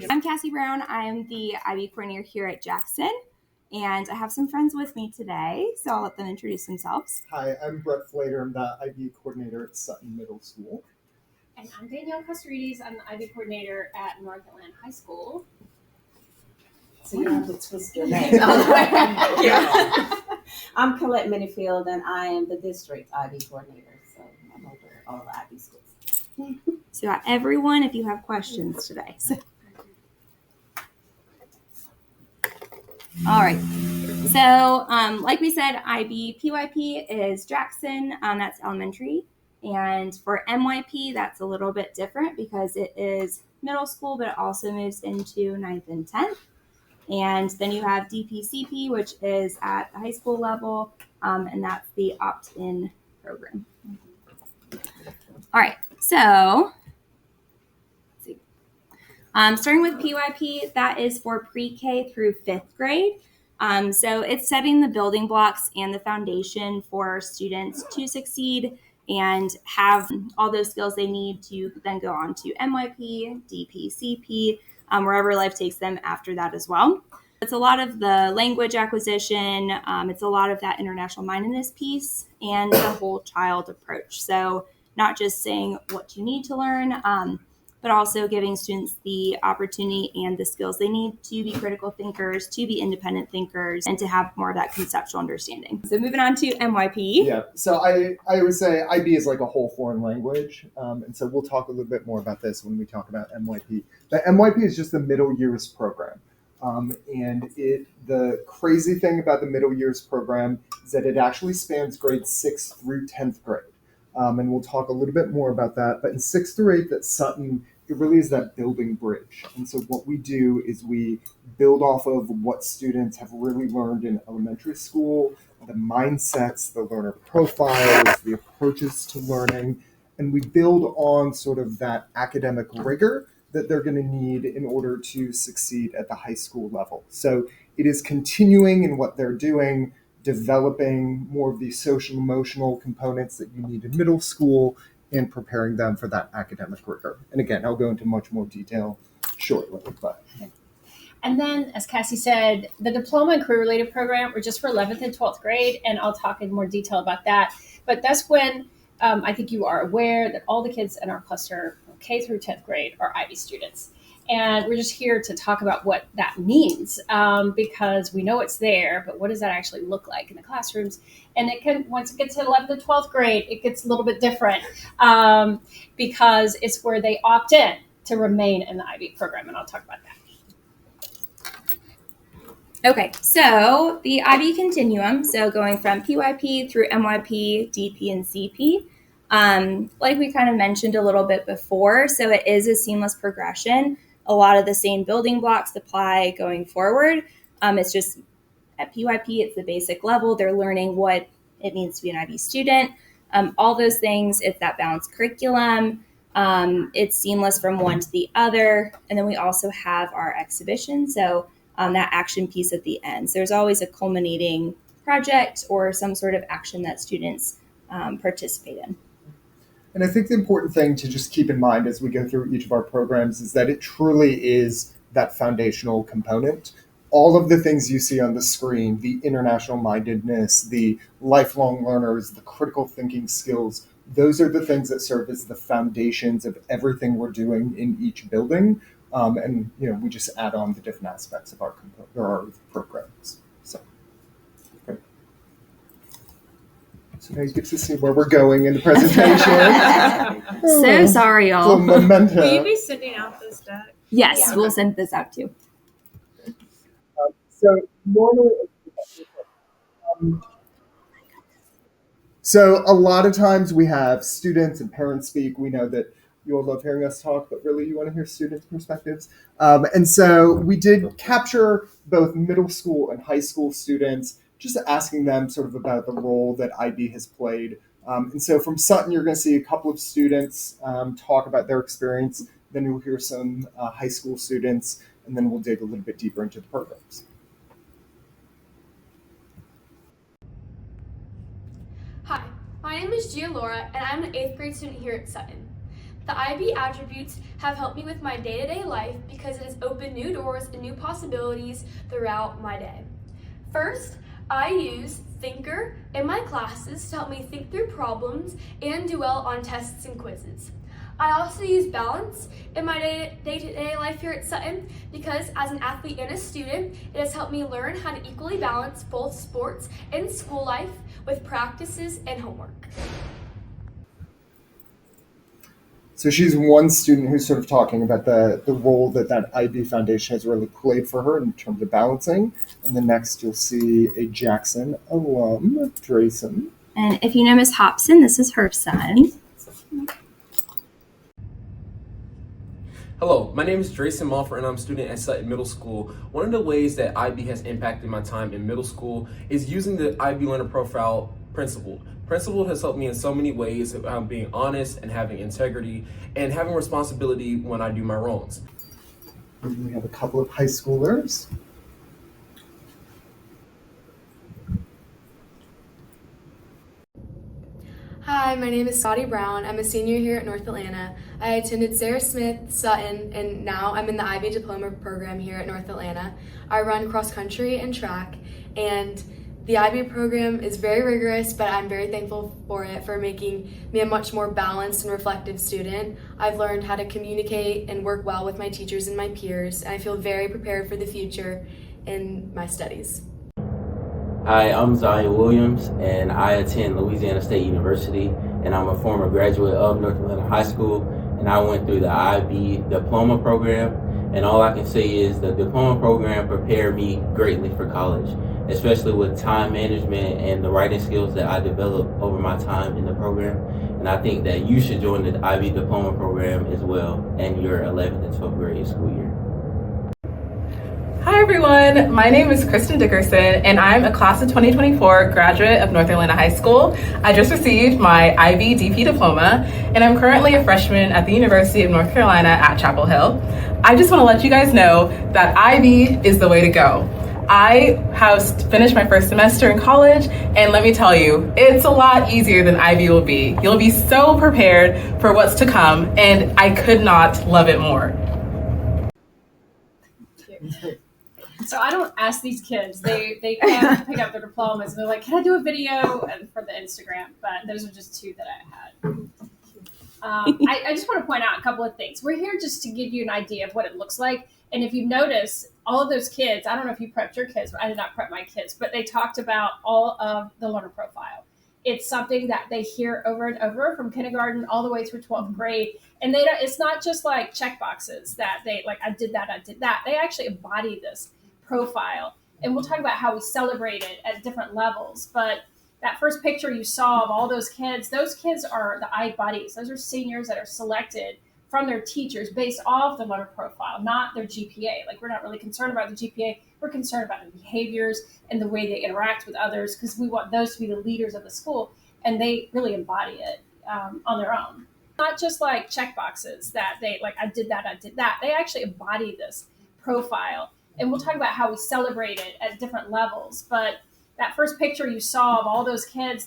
I'm Cassie Brown. I'm the IB coordinator here at Jackson, and I have some friends with me today, so I'll let them introduce themselves. Hi, I'm Brett Flater. I'm the IB coordinator at Sutton Middle School. And I'm Danielle Castorides. I'm the IB coordinator at North Atlanta High School. So you don't have to twist your name. I'm Colette Minifield, and I am the district IB coordinator. So I'm over all the IB schools. So everyone, if you have questions today. All right. So like we said, IB PYP is Jackson. That's elementary. And for MYP, that's a little bit different because it is middle school, but it also moves into 9th and 10th. And then you have DPCP, which is at the high school level, and that's the opt-in program. All right, so let's see. Starting with PYP, that is for pre-K through 5th grade. So it's setting the building blocks and the foundation for students to succeed and have all those skills they need to then go on to MYP, DPCP, wherever life takes them after that as well. It's a lot of the language acquisition. It's a lot of that international mindedness piece and the whole child approach. So not just saying what you need to learn, but also giving students the opportunity and the skills they need to be critical thinkers, to be independent thinkers, and to have more of that conceptual understanding. So moving on to MYP. Yeah, so I always say IB is like a whole foreign language, and so we'll talk a little bit more about this when we talk about MYP. But MYP is just the middle years program. And the crazy thing about the middle years program is that it actually spans grades 6th through 10th grade. And we'll talk a little bit more about that. But in 6th through 8th at Sutton, it really is that building bridge. And so what we do is we build off of what students have really learned in elementary school, the mindsets, the learner profiles, the approaches to learning, and we build on sort of that academic rigor that they're going to need in order to succeed at the high school level. So it is continuing in what they're doing, developing more of these social emotional components that you need in middle school and preparing them for that academic rigor. And again, I'll go into much more detail shortly. And then, as Cassie said, the diploma and career-related program are just for 11th and 12th grade, and I'll talk in more detail about that. But that's when I think you are aware that all the kids in our cluster from K through 10th grade are IB students. And we're just here to talk about what that means because we know it's there, but what does that actually look like in the classrooms? And it can, once it gets to 11th and 12th grade, it gets a little bit different because it's where they opt in to remain in the IB program, and I'll talk about that. Okay, so the IB Continuum, so going from PYP through MYP, DP, and CP, like we kind of mentioned a little bit before, so it is a seamless progression. A lot of the same building blocks apply going forward. It's just at PYP, it's the basic level. They're learning what it means to be an IB student. All those things, it's that balanced curriculum. It's seamless from one to the other. And then we also have our exhibition. So that action piece at the end. So there's always a culminating project or some sort of action that students participate in. And I think the important thing to just keep in mind as we go through each of our programs is that it truly is that foundational component. All of the things you see on the screen, the international mindedness, the lifelong learners, the critical thinking skills, those are the things that serve as the foundations of everything we're doing in each building. And we just add on the different aspects of our programs. So now you get to see where we're going in the presentation. So sorry, y'all. Will you be sending out this deck? Yes, yeah. We'll send this out too. So normally, so a lot of times we have students and parents speak. We know that you all love hearing us talk, but really you want to hear students' perspectives. And so we did capture both middle school and high school students, just asking them sort of about the role that IB has played. And so from Sutton, you're going to see a couple of students talk about their experience. Then you'll hear some high school students, and then we'll dig a little bit deeper into the programs. Hi, my name is Gia Laura, and I'm an 8th grade student here at Sutton. The IB attributes have helped me with my day-to-day life because it has opened new doors and new possibilities throughout my day. First, I use Thinker in my classes to help me think through problems and do well on tests and quizzes. I also use Balance in my day-to-day life here at Sutton because as an athlete and a student, it has helped me learn how to equally balance both sports and school life with practices and homework. So she's one student who's sort of talking about the role that IB Foundation has really played for her in terms of balancing. And then next you'll see a Jackson alum, Drayson. And if you know Miss Hobson, this is her son. Hello, my name is Drayson Mulford and I'm a student at Sutton Middle School. One of the ways that IB has impacted my time in middle school is using the IB Learner Profile Principle. Principle has helped me in so many ways about being honest and having integrity and having responsibility when I do my wrongs. And we have a couple of high schoolers. Hi, my name is Scotty Brown. I'm a senior here at North Atlanta. I attended Sarah Smith, Sutton, and now I'm in the IB Diploma program here at North Atlanta. I run cross country and track, and the IB program is very rigorous, but I'm very thankful for it for making me a much more balanced and reflective student. I've learned how to communicate and work well with my teachers and my peers, and I feel very prepared for the future in my studies. Hi, I'm Zion Williams, and I attend Louisiana State University, and I'm a former graduate of North Atlanta High School, and I went through the IB Diploma program, and all I can say is the Diploma program prepared me greatly for college, especially with time management and the writing skills that I developed over my time in the program. And I think that you should join the IB Diploma program as well in your 11th and 12th grade school year. Hi everyone, my name is Kristen Dickerson and I'm a class of 2024 graduate of North Atlanta High School. I just received my IB DP diploma and I'm currently a freshman at the University of North Carolina at Chapel Hill. I just want to let you guys know that IB is the way to go. I have finished my first semester in college and let me tell you, it's a lot easier than IB will be. You'll be so prepared for what's to come and I could not love it more. So I don't ask these kids. They have to pick up their diplomas and they're like, can I do a video for the Instagram? But those are just two that I had. I just want to point out a couple of things. We're here just to give you an idea of what it looks like. And if you notice, all of those kids, I don't know if you prepped your kids, but I did not prep my kids, but they talked about all of the learner profile. It's something that they hear over and over from kindergarten all the way through 12th grade. And it's not just like check boxes that they like, I did that. They actually embody this profile. And we'll talk about how we celebrate it at different levels. But that first picture you saw of all those kids are the I buddies. Those are seniors that are selected from their teachers based off the learner profile, not their GPA. Like, we're not really concerned about the GPA. We're concerned about the behaviors and the way they interact with others because we want those to be the leaders of the school. And they really embody it on their own. Not just like check boxes that they like, I did that. They actually embody this profile. And we'll talk about how we celebrate it at different levels. But that first picture you saw of all those kids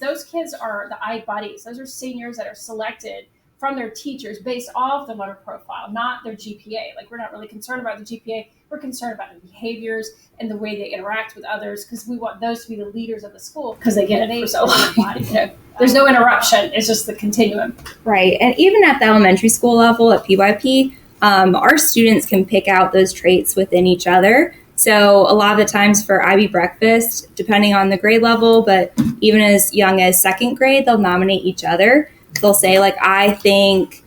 are the I buddies. Those are seniors that are selected from their teachers based off the learner profile, not their GPA. Like, we're not really concerned about the GPA. We're concerned about the behaviors and the way they interact with others because we want those to be the leaders of the school because they get it for so long. There's no interruption. It's just the continuum. Right. And even at the elementary school level at PYP, our students can pick out those traits within each other. So a lot of the times for IB breakfast, depending on the grade level, but even as young as second grade, they'll nominate each other. They'll say, like, I think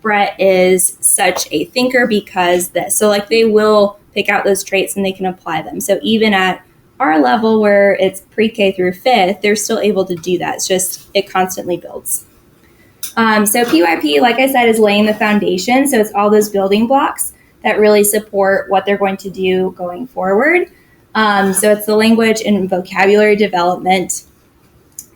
Brett is such a thinker because this. So, like, they will pick out those traits and they can apply them. So even at our level where it's pre-K through fifth, they're still able to do that. It's just, it constantly builds. So PYP, like I said, is laying the foundation. So it's all those building blocks that really support what they're going to do going forward. So it's the language and vocabulary development,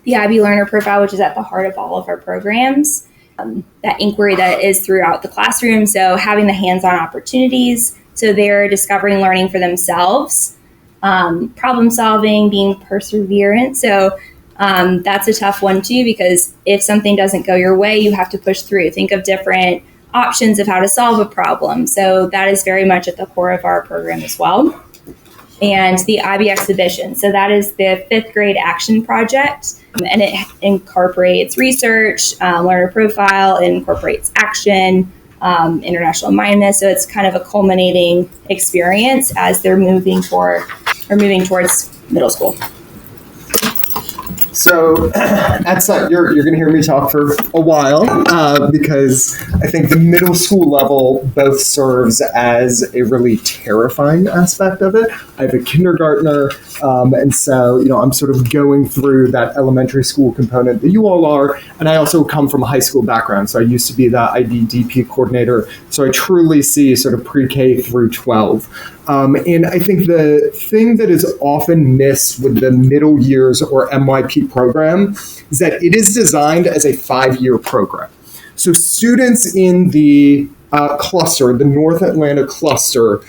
the IB Learner Profile, which is at the heart of all of our programs, that inquiry that is throughout the classroom. So having the hands-on opportunities, so they're discovering learning for themselves, problem solving, being perseverant. So That's a tough one too, because if something doesn't go your way, you have to push through. Think of different options of how to solve a problem. So that is very much at the core of our program as well. And the IB exhibition. So that is the 5th grade action project, and it incorporates research, learner profile, it incorporates action, international mindedness. So it's kind of a culminating experience as they're moving towards middle school. So at Sutton, you're going to hear me talk for a while because I think the middle school level both serves as a really terrifying aspect of it. I have a kindergartner, and so I'm sort of going through that elementary school component that you all are, and I also come from a high school background, so I used to be the IB DP coordinator, so I truly see sort of pre-K through 12. And I think the thing that is often missed with the middle years or MYP program is that it is designed as a 5-year program. So students in the cluster, the North Atlanta cluster,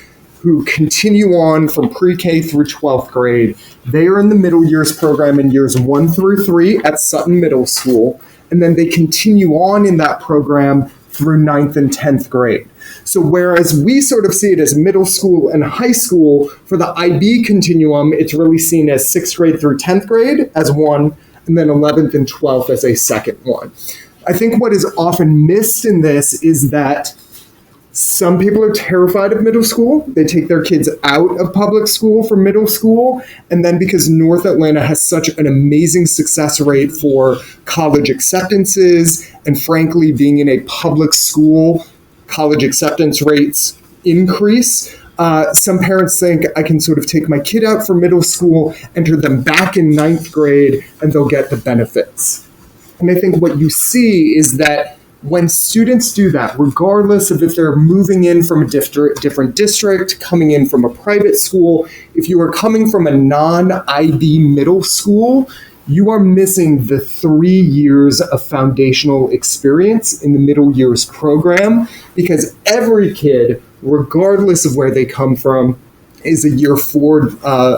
who continue on from pre-K through 12th grade, they are in the middle years program in years 1 through 3 at Sutton Middle School, and then they continue on in that program through 9th and 10th grade. So whereas we sort of see it as middle school and high school, for the IB continuum, it's really seen as 6th grade through 10th grade as one, and then 11th and 12th as a second one. I think what is often missed in this is that some people are terrified of middle school. They take their kids out of public school for middle school. And then because North Atlanta has such an amazing success rate for college acceptances, and frankly, being in a public school, college acceptance rates increase. Some parents think I can sort of take my kid out for middle school, enter them back in 9th grade, and they'll get the benefits. And I think what you see is that when students do that, regardless of if they're moving in from a different district, coming in from a private school, if you are coming from a non-IB middle school, you are missing the 3 years of foundational experience in the middle years program, because every kid, regardless of where they come from, is a year 4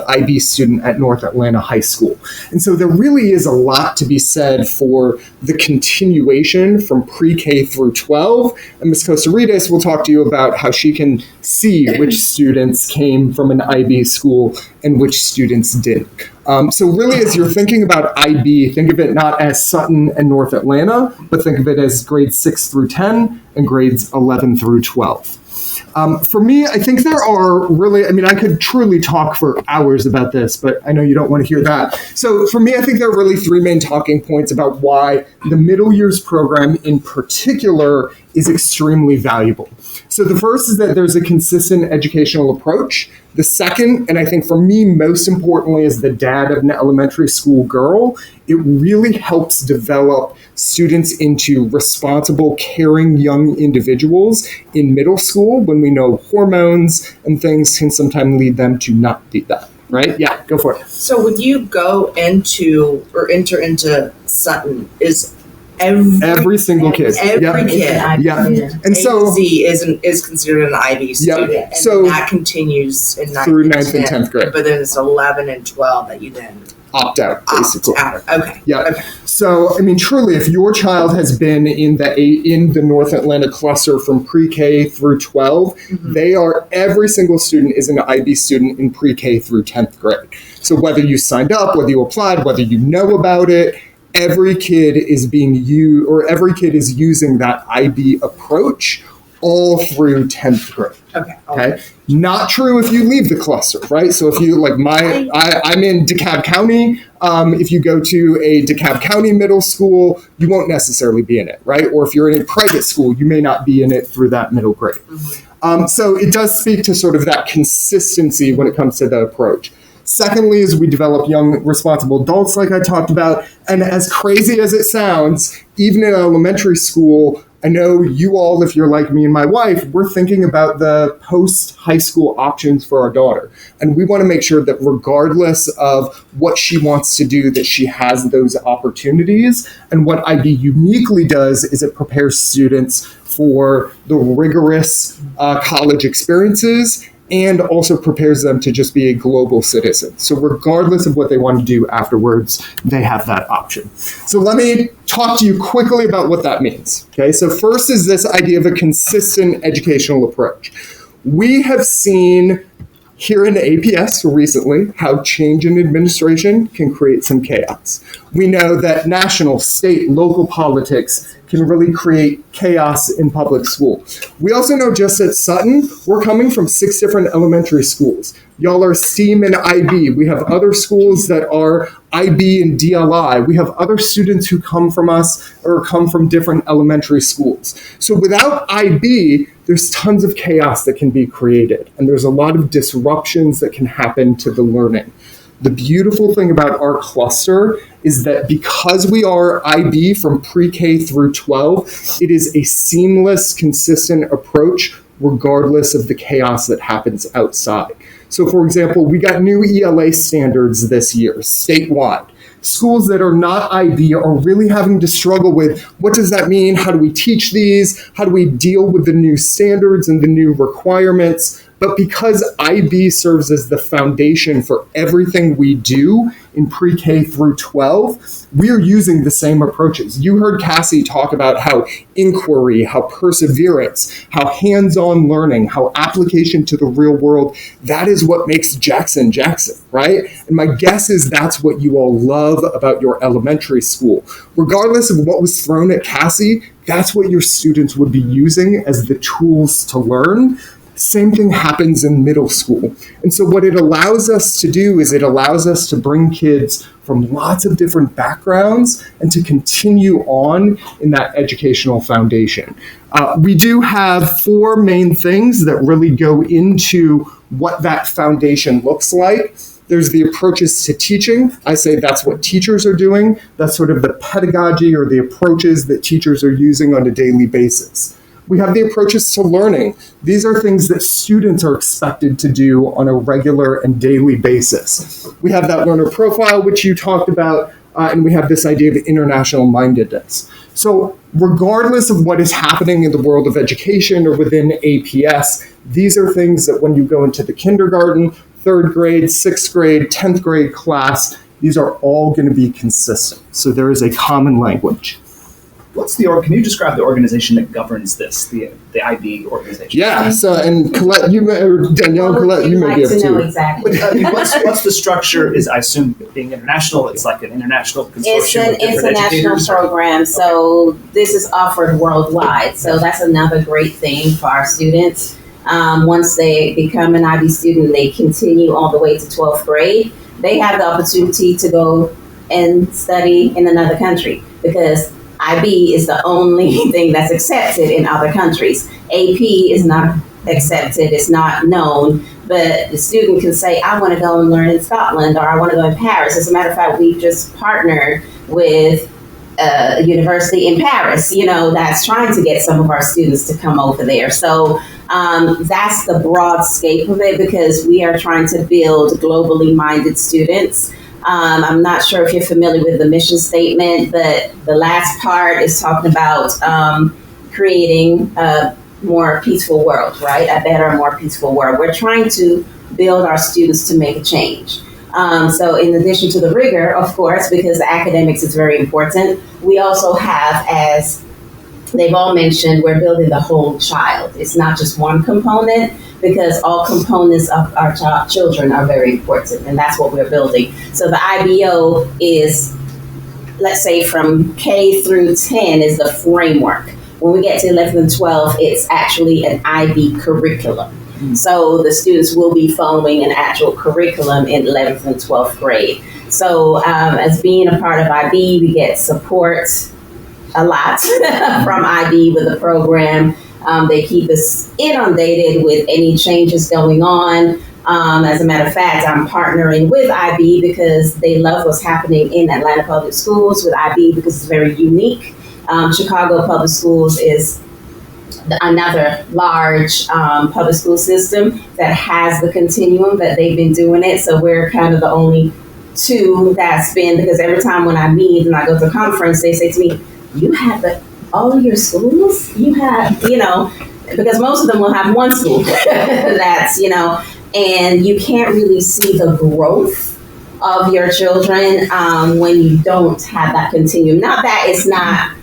IB student at North Atlanta High School. And so there really is a lot to be said for the continuation from pre-K through 12. And Ms. Costarides will talk to you about how she can see which students came from an IB school and which students didn't. So really, as you're thinking about IB, think of it not as Sutton and North Atlanta, but think of it as grades 6 through 10 and grades 11 through 12. For me, I think there are really, I could truly talk for hours about this, but I know you don't want to hear that. So for me, I think there are really 3 main talking points about why the middle years program in particular is extremely valuable. So the first is that there's a consistent educational approach. The second, and I think for me most importantly as the dad of an elementary school girl, it really helps develop students into responsible, caring young individuals in middle school, when we know hormones and things can sometimes lead them to not be that. Right? Yeah, go for it. So when you go into or enter into Sutton, is every single kid. Every kid. Yeah. And so Z is considered an IB student. Yep. And so that continues in 9th through 9th and 10th grade. But then it's 11 and 12 that you then opt out, basically. Okay. Yeah. Okay. So, truly, if your child has been in the North Atlanta cluster from pre-K through 12, every single student is an IB student in pre-K through 10th grade. So whether you signed up, whether you applied, whether you know about it, every kid is using that IB approach all through 10th grade. Okay. Not true if you leave the cluster, right? So if you, I'm in DeKalb County. If you go to a DeKalb County middle school, you won't necessarily be in it, right? Or if you're in a private school, you may not be in it through that middle grade. So it does speak to sort of that consistency when it comes to the approach. Secondly, is we develop young, responsible adults, like I talked about. And as crazy as it sounds, even in elementary school, I know you all, if you're like me and my wife, we're thinking about the post-high school options for our daughter. And we want to make sure that regardless of what she wants to do, that she has those opportunities. And what IB uniquely does is it prepares students for the rigorous college experiences and also prepares them to just be a global citizen. So regardless of what they want to do afterwards, they have that option. So let me talk to you quickly about what that means. Okay, so first is this idea of a consistent educational approach. We have seen here in the APS recently how change in administration can create some chaos. We know that national, state, local politics can really create chaos in public school. We also know just at Sutton, we're coming from 6 different elementary schools. Y'all are STEAM and IB. We have other schools that are IB and DLI. We have other students who come from us or come from different elementary schools. So without IB, there's tons of chaos that can be created, and there's a lot of disruptions that can happen to the learning. The beautiful thing about our cluster is that because we are IB from pre-K through 12, it is a seamless, consistent approach regardless of the chaos that happens outside. So for example, we got new ELA standards this year, statewide. Schools that are not IB are really having to struggle with what does that mean? How do we teach these? How do we deal with the new standards and the new requirements? But because IB serves as the foundation for everything we do in pre-K through 12, we are using the same approaches. You heard Cassie talk about how inquiry, how perseverance, how hands-on learning, how application to the real world, that is what makes Jackson Jackson, right? And my guess is that's what you all love about your elementary school. Regardless of what was thrown at Cassie, that's what your students would be using as the tools to learn. Same thing happens in middle school. And so what it allows us to do is it allows us to bring kids from lots of different backgrounds and to continue on in that educational foundation. We do have 4 main things that really go into what that foundation looks like. There's the approaches to teaching. I say that's what teachers are doing. That's sort of the pedagogy or the approaches that teachers are using on a daily basis. We have the approaches to learning. These are things that students are expected to do on a regular and daily basis. We have that learner profile, which you talked about, and we have this idea of international mindedness. So regardless of what is happening in the world of education or within APS, these are things that when you go into the kindergarten, 3rd grade, 6th grade, 10th grade class, these are all going to be consistent. So there is a common language. Can you describe the organization that governs this, the IB organization? Yeah, so, and Colette, Danielle and Colette, you may be able to. Exactly. What's the structure? Is, I assume, being international, it's like an international consortium. It's an with different international educators, program, so this is offered worldwide. So that's another great thing for our students. Once they become an IB student, they continue all the way to 12th grade. They have the opportunity to go and study in another country because IB is the only thing that's accepted in other countries. AP is not accepted, it's not known, but the student can say, I want to go and learn in Scotland or I want to go in Paris. As a matter of fact, we've just partnered with a university in Paris, that's trying to get some of our students to come over there. So that's the broad scope of it because we are trying to build globally minded students. I'm not sure if you're familiar with the mission statement, but the last part is talking about creating a more peaceful world, right? A better, more peaceful world. We're trying to build our students to make a change. So in addition to the rigor, of course, because the academics is very important, we also have, as they've all mentioned, we're building the whole child. It's not just one component, because all components of our children are very important, and that's what we're building. So the IBO is, let's say, from K through 10 is the framework. When we get to 11 and 12, it's actually an IB curriculum. Mm-hmm. So the students will be following an actual curriculum in 11th and 12th grade. So as being a part of IB, we get support a lot from IB with the program. They keep us inundated with any changes going on. As a matter of fact, I'm partnering with IB because they love what's happening in Atlanta Public Schools with IB because it's very unique. Chicago Public Schools is another large public school system that has the continuum that they've been doing it. So we're kind of the only 2 that's been, because every time when I meet and I go to a conference, they say to me, you have all of your schools? You have, because most of them will have one school that's, and you can't really see the growth of your children when you don't have that continuum. Not that it's not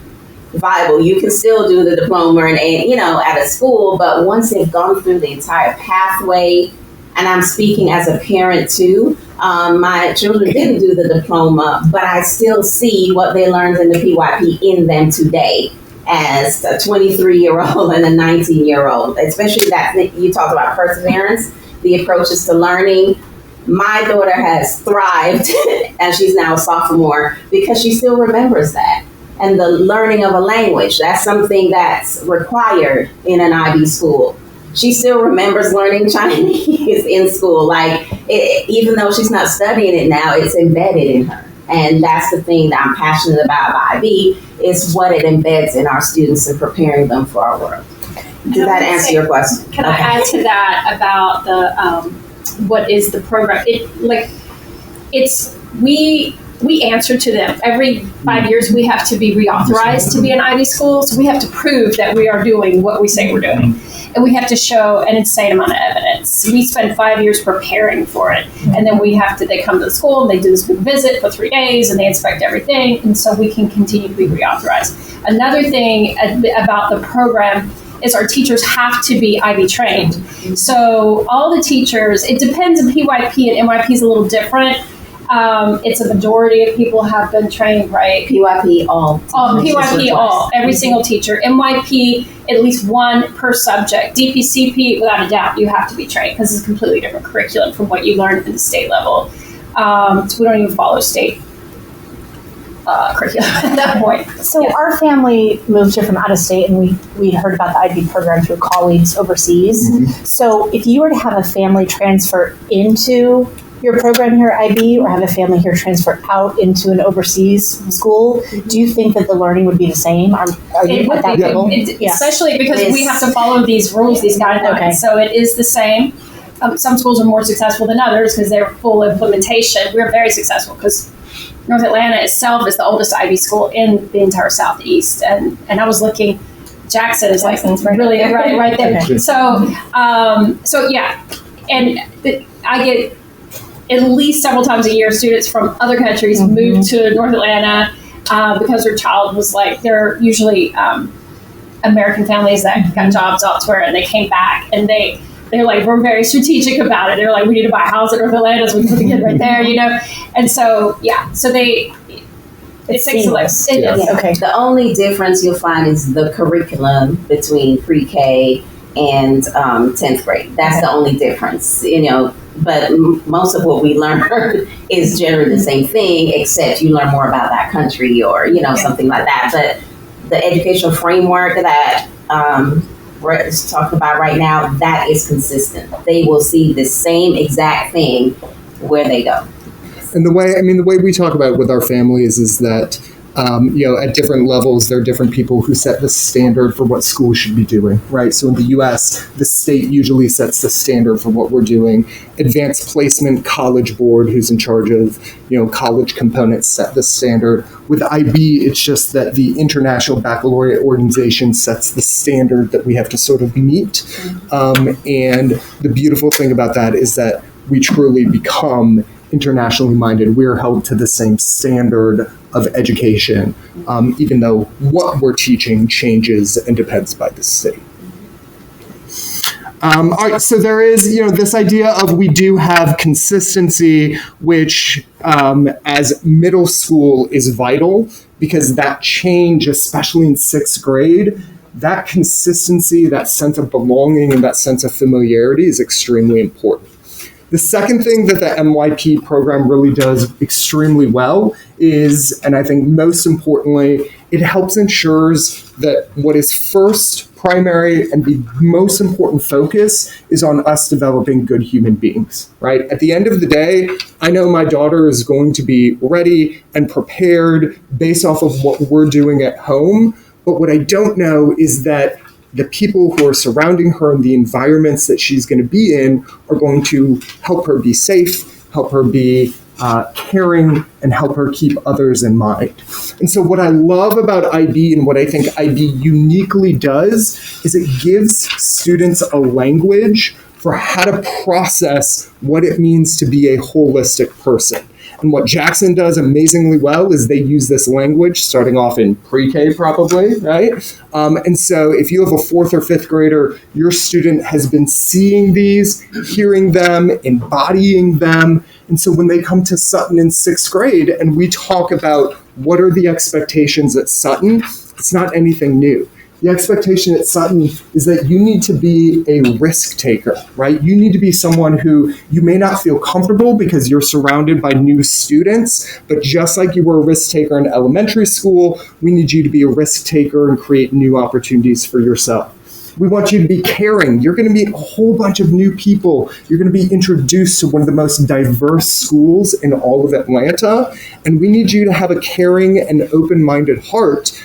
viable. You can still do the diploma and at a school, but once they've gone through the entire pathway, and I'm speaking as a parent too, my children didn't do the diploma, but I still see what they learned in the PYP in them today as a 23-year-old and a 19-year-old, especially that you talked about perseverance, the approaches to learning. My daughter has thrived, and she's now a sophomore, because she still remembers that. And the learning of a language, that's something that's required in an IB school. She still remembers learning Chinese in school. Even though she's not studying it now, it's embedded in her. And that's the thing that I'm passionate about IB, is what it embeds in our students and preparing them for our world. Does that answer your question? Can I add to that about the what is the program? We answer to them. Every 5 years, we have to be reauthorized to be an IB school. So we have to prove that we are doing what we say we're doing. And we have to show an insane amount of evidence. We spend 5 years preparing for it. And then they come to the school and they do this big visit for 3 days and they inspect everything. And so we can continue to be reauthorized. Another thing about the program is our teachers have to be IB trained. So all the teachers, it depends on PYP, and NYP is a little different. It's a majority of people have been trained, right? PYP all. PYP all. Every single teacher. NYP, at least one per subject. DPCP, without a doubt, you have to be trained because it's a completely different curriculum from what you learn at the state level. So we don't even follow state curriculum at that point. So our family moved here from out of state, and we heard about the IB program through colleagues overseas. Mm-hmm. So if you were to have a family transfer into your program here at IB, or have a family here transfer out into an overseas school, do you think that the learning would be the same? Are you at that level? Especially because we have to follow these rules, these guidelines. Okay. So it is the same. Some schools are more successful than others because they're full implementation. We're very successful because North Atlanta itself is the oldest IB school in the entire Southeast. And I was looking, Jackson is really right there. Okay. So yeah. And I get at least several times a year students from other countries move to North Atlanta because their child was they're usually American families that got jobs elsewhere, and they came back and they're we're very strategic about it. They're like, we need to buy a house in North Atlanta so we can put the kid right there, And so, so it's excellent. Okay. The only difference you'll find is the curriculum between pre-K and 10th grade. That's the only difference, but most of what we learn is generally the same thing, except you learn more about that country or, something like that. But the educational framework that we're talking about right now, that is consistent. They will see the same exact thing where they go. And the way we talk about it with our families is that, at different levels, there are different people who set the standard for what schools should be doing, right? So in the U.S., the state usually sets the standard for what we're doing. Advanced Placement College Board, who's in charge of, college components, set the standard. With IB, it's just that the International Baccalaureate Organization sets the standard that we have to sort of meet. And the beautiful thing about that is that we truly become internationally minded. We're held to the same standard of education, even though what we're teaching changes and depends by the state. All right, so there is, this idea of we do have consistency, which as middle school is vital, because that change, especially in 6th grade, that consistency, that sense of belonging and that sense of familiarity is extremely important. The second thing that the MYP program really does extremely well is, and I think most importantly, it helps ensures that what is first, primary, and the most important focus is on us developing good human beings, right? At the end of the day, I know my daughter is going to be ready and prepared based off of what we're doing at home, but what I don't know is that the people who are surrounding her and the environments that she's going to be in are going to help her be safe, help her be caring, and help her keep others in mind. And so what I love about IB and what I think IB uniquely does is it gives students a language for how to process what it means to be a holistic person. And what Jackson does amazingly well is they use this language starting off in pre-K probably, right? And so if you have a 4th or 5th grader, your student has been seeing these, hearing them, embodying them. And so when they come to Sutton in 6th grade and we talk about what are the expectations at Sutton, it's not anything new. The expectation at Sutton is that you need to be a risk taker, right? You need to be someone who you may not feel comfortable because you're surrounded by new students, but just like you were a risk taker in elementary school, we need you to be a risk taker and create new opportunities for yourself. We want you to be caring. You're going to meet a whole bunch of new people. You're going to be introduced to one of the most diverse schools in all of Atlanta. And we need you to have a caring and open-minded heart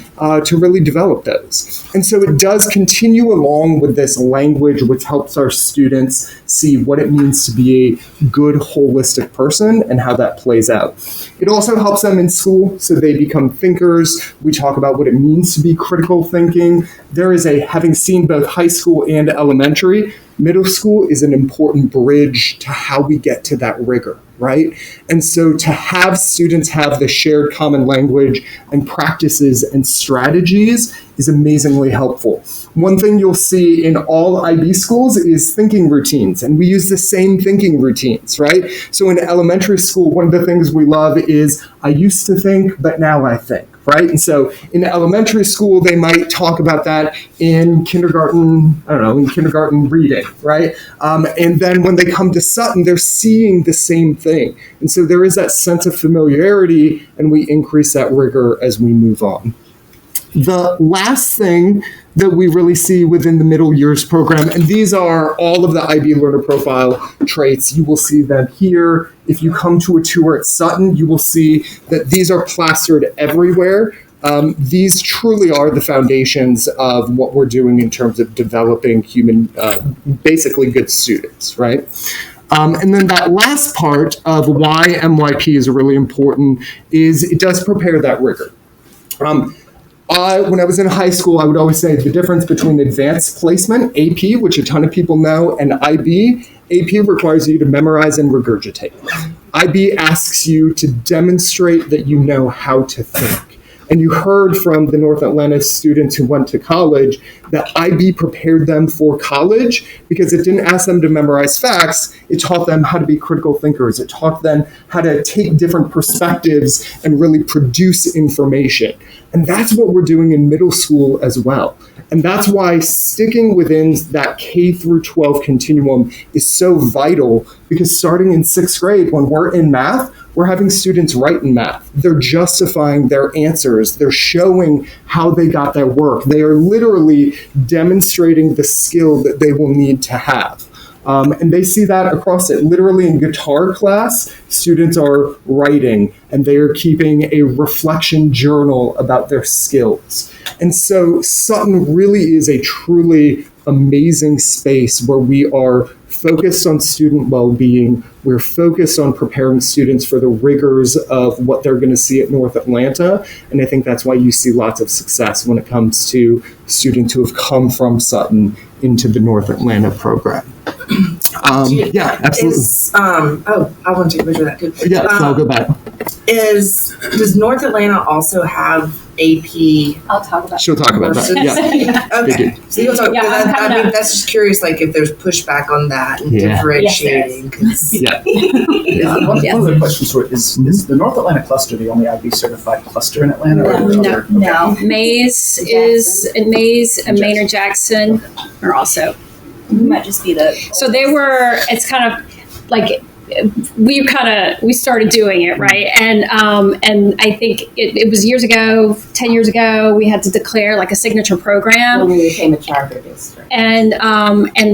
to really develop those. And so it does continue along with this language, which helps our students see what it means to be a good, holistic person and how that plays out. It also helps them in school, so they become thinkers. We talk about what it means to be critical thinking. There is having seen both high school and elementary, middle school is an important bridge to how we get to that rigor, right? And so to have students have the shared common language and practices and strategies is amazingly helpful. One thing you'll see in all IB schools is thinking routines, and we use the same thinking routines, right? So in elementary school, one of the things we love is, I used to think, but now I think, right? And so in elementary school, they might talk about that in kindergarten, in kindergarten reading, right? And then when they come to Sutton, they're seeing the same thing. And so there is that sense of familiarity, and we increase that rigor as we move on. The last thing that we really see within the middle years program, and these are all of the IB learner profile traits. You will see them here. If you come to a tour at Sutton, you will see that these are plastered everywhere. These truly are the foundations of what we're doing in terms of developing basically good students, right? And then that last part of why MYP is really important is it does prepare that rigor. When I was in high school, I would always say the difference between advanced placement, AP, which a ton of people know, and IB. AP requires you to memorize and regurgitate. IB asks you to demonstrate that you know how to think. And you heard from the North Atlanta students who went to college that IB prepared them for college because it didn't ask them to memorize facts. It taught them how to be critical thinkers. It taught them how to take different perspectives and really produce information. And that's what we're doing in middle school as well. And that's why sticking within that K through 12 continuum is so vital, because starting in 6th grade, when we're in math, we're having students write in math. They're justifying their answers. They're showing how they got their work. They are literally demonstrating the skill that they will need to have. And they see that across it. Literally in guitar class, students are writing and they are keeping a reflection journal about their skills. And so Sutton really is a truly amazing space where we are focused on student well-being. We're focused on preparing students for the rigors of what they're going to see at North Atlanta. And I think that's why you see lots of success when it comes to students who have come from Sutton into the North Atlanta program. Yeah, absolutely. I want to take a picture of that too. Yeah, so I'll go back. Does North Atlanta also have AP? I'll talk about. She'll talk about that. Yeah. Okay. So you'll talk. I mean, that's just curious. Like if there's pushback on that and differentiating. One other question for it is the North Atlanta cluster the only IB certified cluster in Atlanta? No. Mays and Maynard Jackson are also. You might just be the. So they were. It's kind of like. We started doing it, right? And I think it was 10 years ago, we had to declare like a signature program. When we became a charter district. And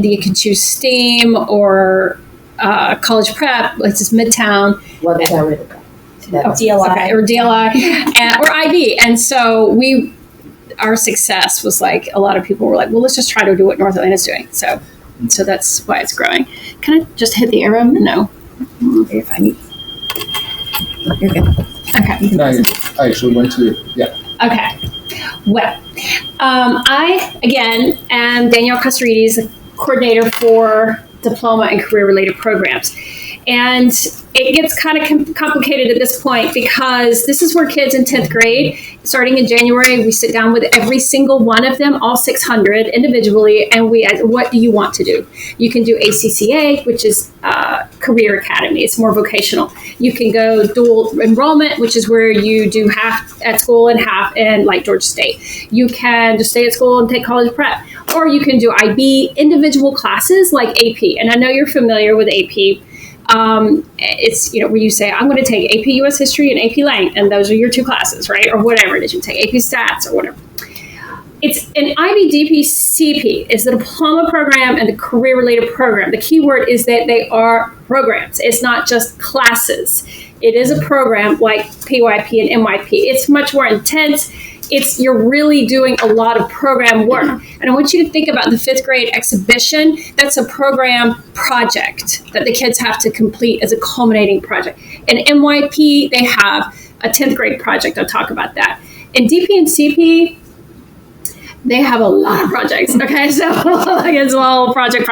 you could choose STEAM or college prep, like just Midtown. Well, they got rid of that. DLI. Okay, or DLI or IB. And so our success was like, a lot of people were like, well, let's just try to do what North Atlanta's doing. So that's why it's growing. Can I just hit the arrow? No. If I need. You're good. Okay. No, I actually went to, yeah. Okay. Well, I, again, am Danielle Castorides, the coordinator for diploma and career-related programs. And it gets kind of complicated at this point because this is where kids in 10th grade, starting in January, we sit down with every single one of them, all 600 individually, and we ask, what do you want to do? You can do ACCA, which is Career Academy. It's more vocational. You can go dual enrollment, which is where you do half at school and half in like Georgia State. You can just stay at school and take college prep. Or you can do IB individual classes like AP. And I know you're familiar with AP. It's, where you say, I'm going to take AP US History and AP Lang, and those are your two classes, right? Or whatever it is. You take AP Stats or whatever. It's an IB DP-CP is the diploma program and the career-related program. The key word is that they are programs. It's not just classes. It is a program like PYP and MYP. It's much more intense. You're really doing a lot of program work. And I want you to think about the 5th grade exhibition. That's a program project that the kids have to complete as a culminating project. In MYP, they have a 10th grade project. I'll talk about that. In DP and CP, they have a lot of projects. Okay, so it's a whole project.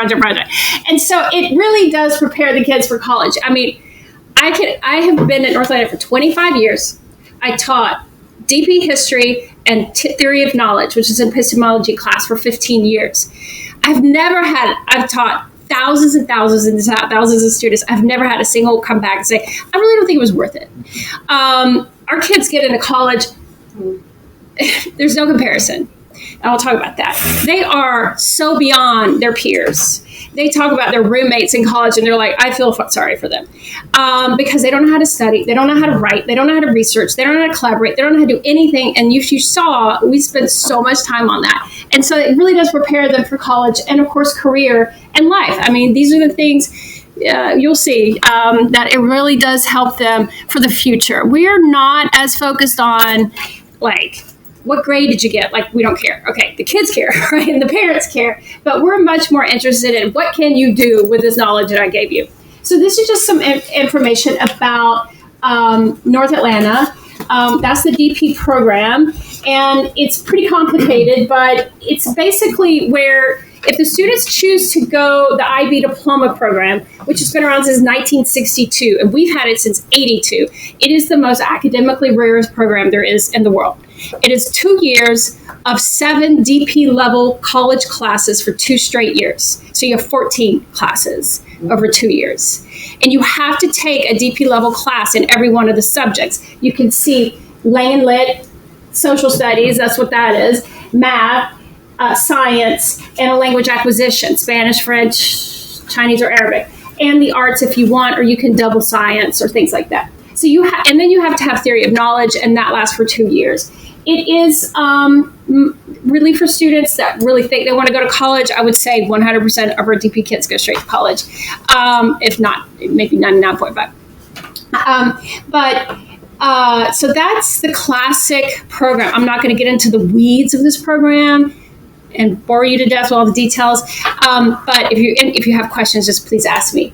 And so it really does prepare the kids for college. I mean, I have been at North Atlanta for 25 years. I taught DP history and theory of knowledge, which is an epistemology class, for 15 years. I've taught thousands and thousands and thousands of students. I've never had a single come back and say, I really don't think it was worth it. Our kids get into college. There's no comparison. And I'll talk about that. They are so beyond their peers. They talk about their roommates in college, and they're like, I feel sorry for them. Because they don't know how to study. They don't know how to write. They don't know how to research. They don't know how to collaborate. They don't know how to do anything. And if you saw, we spent so much time on that. And so it really does prepare them for college and, of course, career and life. I mean, these are the things you'll see that it really does help them for the future. We are not as focused on, like, what grade did you get? Like, we don't care. Okay, the kids care, right? And the parents care. But we're much more interested in what can you do with this knowledge that I gave you. So this is just some information about North Atlanta. That's the DP program. And it's pretty complicated, but it's basically where if the students choose to go the IB diploma program, which has been around since 1962, and we've had it since 82, it is the most academically rigorous program there is in the world. It is 2 years of 7 DP level college classes for 2 straight years. So you have 14 classes over 2 years. And you have to take a DP level class in every one of the subjects. You can see Lang Lit, social studies, that's what that is, math, science, and a language acquisition, Spanish, French, Chinese, or Arabic, and the arts if you want, or you can double science or things like that. So and then you have to have theory of knowledge, and that lasts for 2 years. It is really for students that really think they want to go to college. I would say 100% of our DP kids go straight to college, if not, maybe 99.5. So that's the classic program. I'm not going to get into the weeds of this program and bore you to death with all the details. But if you have questions, just please ask me.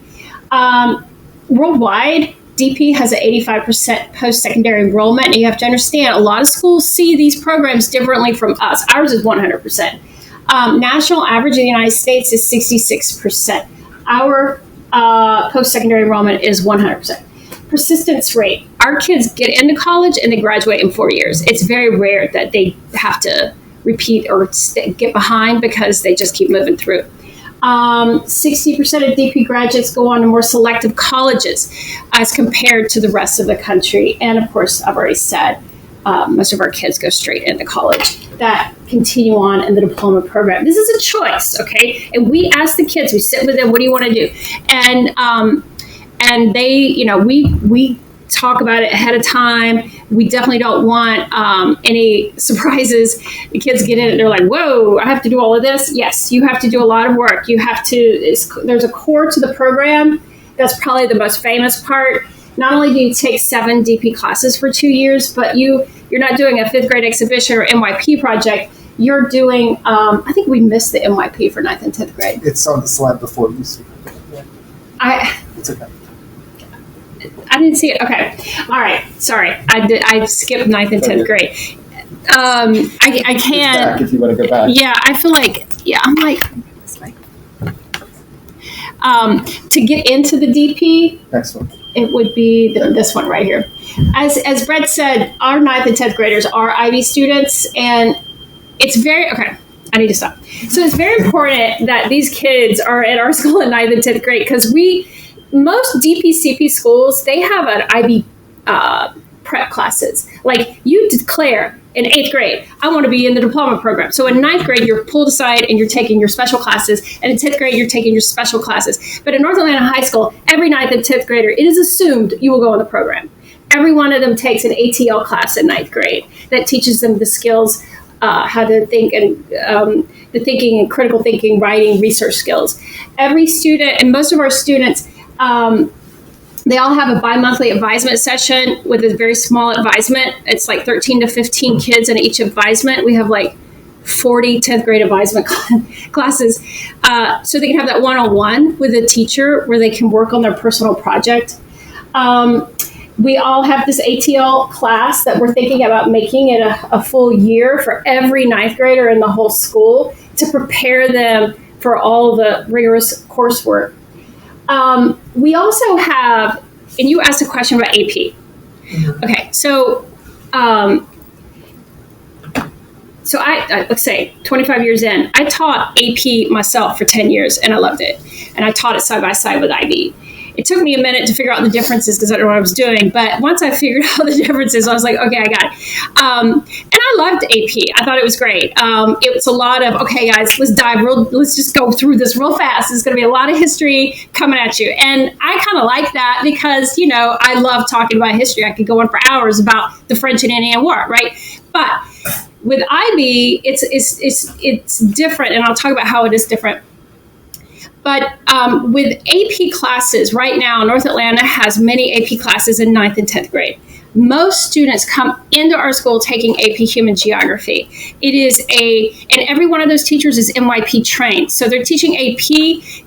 Worldwide, DP has an 85% post-secondary enrollment, and you have to understand a lot of schools see these programs differently from us. Ours is 100%. National average in the United States is 66%. Our post-secondary enrollment is 100%. Persistence rate. Our kids get into college and they graduate in 4 years. It's very rare that they have to repeat or get behind because they just keep moving through. 60% of DP graduates go on to more selective colleges as compared to the rest of the country. And of course, I've already said, most of our kids go straight into college that continue on in the diploma program. This is a choice, okay? And we ask the kids, we sit with them, what do you want to do? And they, we talk about it ahead of time. We definitely don't want any surprises. The kids get in and they're like, whoa, I have to do all of this. Yes, you have to do a lot of work. You have to, there's a core to the program. That's probably the most famous part. Not only do you take 7 DP classes for 2 years, but you're not doing a 5th grade exhibition or MYP project. You're doing, I think we missed the MYP for 9th and 10th grade. It's on the slide before you see it. It's okay. I didn't see it. Okay. All right. Sorry. I skipped 9th and 10th grade. I can't. Back if you want to go back. Yeah, I feel like, I'm like, this way. To get into the DP, Next one. it would be this one right here. As Brett said, our 9th and 10th graders are IB students, and it's very, okay, I need to stop. So it's very important that these kids are at our school in 9th and 10th grade, because most DP-CP schools, they have an IB prep classes. Like, you declare in 8th grade, I want to be in the diploma program. So in 9th grade, you're pulled aside and you're taking your special classes. And in 10th grade, you're taking your special classes. But in North Atlanta High School, every 9th and 10th grader, it is assumed you will go in the program. Every one of them takes an ATL class in 9th grade that teaches them the skills, how to think, and the thinking and critical thinking, writing, research skills. Every student, and most of our students, they all have a bi-monthly advisement session with a very small advisement. It's like 13 to 15 kids in each advisement. We have like 40 10th grade advisement classes. So they can have that one-on-one with a teacher where they can work on their personal project. We all have this ATL class that we're thinking about making it a full year for every 9th grader in the whole school to prepare them for all the rigorous coursework. We also have, and you asked a question about AP. Okay, so I let's say 25 years in, I taught AP myself for 10 years, and I loved it. And I taught it side by side with IB. It took me a minute to figure out the differences because I didn't know what I was doing. But once I figured out the differences, I was like, okay, I got it. And I loved AP. I thought it was great. It was a lot of, okay, guys, let's just go through this real fast. There's going to be a lot of history coming at you. And I kind of like that because, I love talking about history. I could go on for hours about the French and Indian War, right? But with IB, it's different. And I'll talk about how it is different. But with AP classes, right now, North Atlanta has many AP classes in 9th and 10th grade. Most students come into our school taking AP Human Geography. It is and every one of those teachers is NYP trained. So they're teaching AP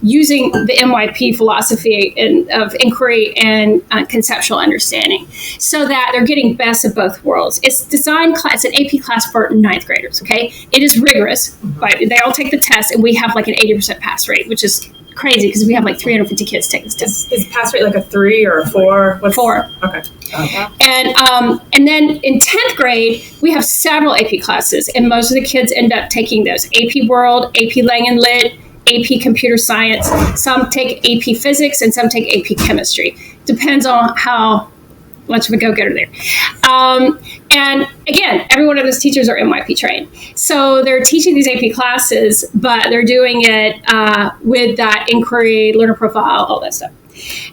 using the NYP philosophy of inquiry and conceptual understanding, so that they're getting best of both worlds. It's designed class, an AP class for 9th graders, okay? It is rigorous, but they all take the test, and we have like an 80% pass rate, which is crazy because we have like 350 kids take this test. Is pass rate like a 3 or a 4? 4. Okay. And then in 10th grade, we have several AP classes, and most of the kids end up taking those. AP World, AP Lang and Lit, AP Computer Science. Some take AP Physics, and some take AP Chemistry. Depends on how much of a go-getter there. And again, every one of those teachers are NYP trained. So they're teaching these AP classes, but they're doing it with that inquiry, learner profile, all that stuff.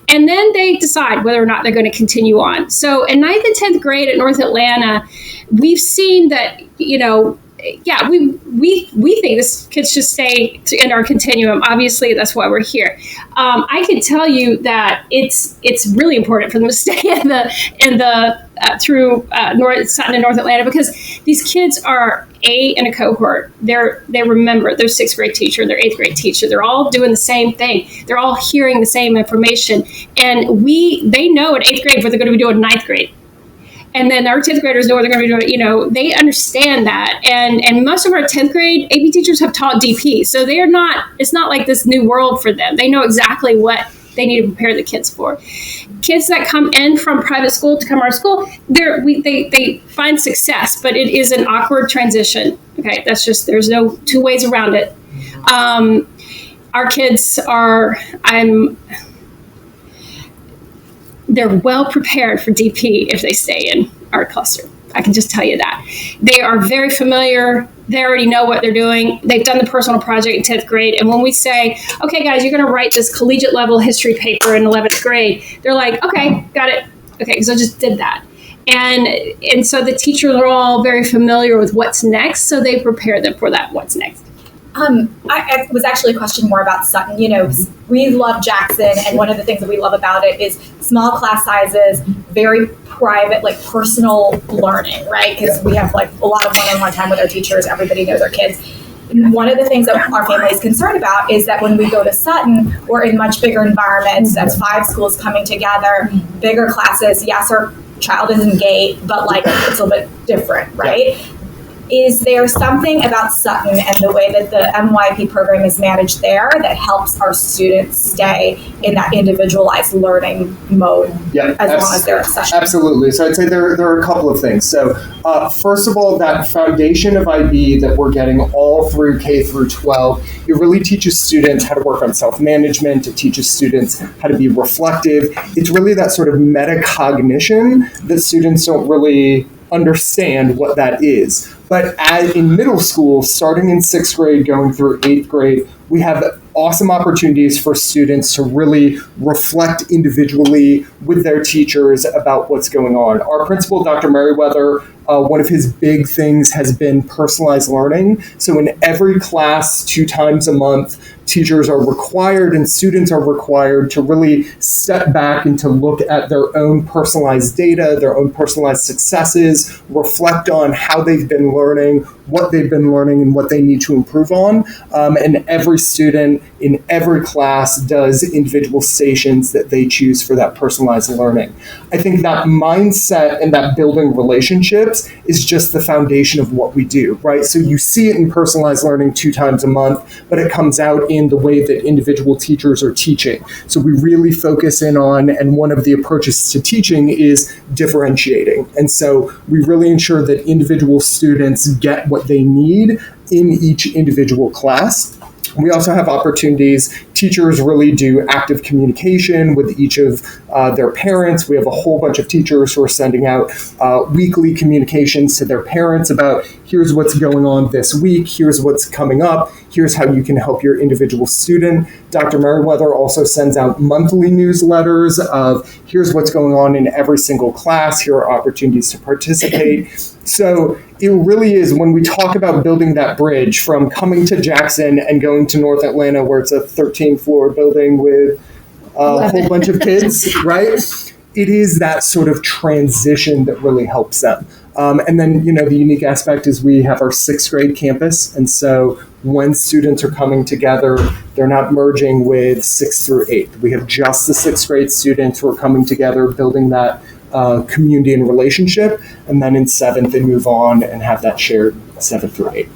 And then they decide whether or not they're going to continue on. So in 9th and 10th grade at North Atlanta, we've seen that, we think this kids should stay in our continuum. Obviously, that's why we're here. I can tell you that it's really important for them to stay through Sutton and North Atlanta, because these kids are in a cohort. They remember their 6th grade teacher, their 8th grade teacher. They're all doing the same thing. They're all hearing the same information, and they know in 8th grade what they're going to be doing in 9th grade. And then our 10th graders know what they're going to be doing. They understand that. And most of our 10th grade AP teachers have taught DP. So it's not like this new world for them. They know exactly what they need to prepare the kids for. Kids that come in from private school to come to our school, they find success, but it is an awkward transition. Okay, that's just, there's no two ways around it. Our kids they're well prepared for DP if they stay in our cluster. I can just tell you that. They are very familiar. They already know what they're doing. They've done the personal project in 10th grade. And when we say, okay, guys, you're going to write this collegiate level history paper in 11th grade, they're like, okay, got it. Okay, because I just did that. And so the teachers are all very familiar with what's next, so they prepare them for that what's next. I was actually a question more about Sutton. We love Jackson, and one of the things that we love about it is small class sizes, very private, like personal learning, right? Because we have like a lot of one-on-one time with our teachers. Everybody knows our kids. one of the things that our family is concerned about is that when we go to Sutton, we're in much bigger environments. That's 5 schools coming together, bigger classes. Yes, our child is in GATE, but like it's a little bit different, right? Is there something about Sutton and the way that the MYP program is managed there that helps our students stay in that individualized learning mode as long as they're at session? Absolutely. So I'd say there are a couple of things. So first of all, that foundation of IB that we're getting all through K through 12, it really teaches students how to work on self-management. It teaches students how to be reflective. It's really that sort of metacognition that students don't really understand what that is. But in middle school, starting in 6th grade, going through 8th grade, we have awesome opportunities for students to really reflect individually with their teachers about what's going on. Our principal, Dr. Merriweather, one of his big things has been personalized learning. So in every class, 2 times a month, teachers are required and students are required to really step back and to look at their own personalized data, their own personalized successes, reflect on how they've been learning, what they've been learning, and what they need to improve on. And every student in every class does individual stations that they choose for that personalized learning. I think that mindset and that building relationships is just the foundation of what we do, right? So you see it in personalized learning 2 times a month, but it comes out in the way that individual teachers are teaching. So we really focus in on, and one of the approaches to teaching is differentiating. And so we really ensure that individual students get what they need in each individual class. We also have opportunities. Teachers really do active communication with each of their parents. We have a whole bunch of teachers who are sending out weekly communications to their parents about here's what's going on this week, here's what's coming up, here's how you can help your individual student. Dr. Merriweather also sends out monthly newsletters of here's what's going on in every single class, here are opportunities to participate. So it really is, when we talk about building that bridge from coming to Jackson and going to North Atlanta, where it's a 13-floor building with a whole bunch of kids, right? It is that sort of transition that really helps them. And then, the unique aspect is we have our 6th grade campus. And so when students are coming together, they're not merging with 6th through 8th. We have just the 6th grade students who are coming together, building that community and relationship. And then in 7th, they move on and have that shared 7th through 8th.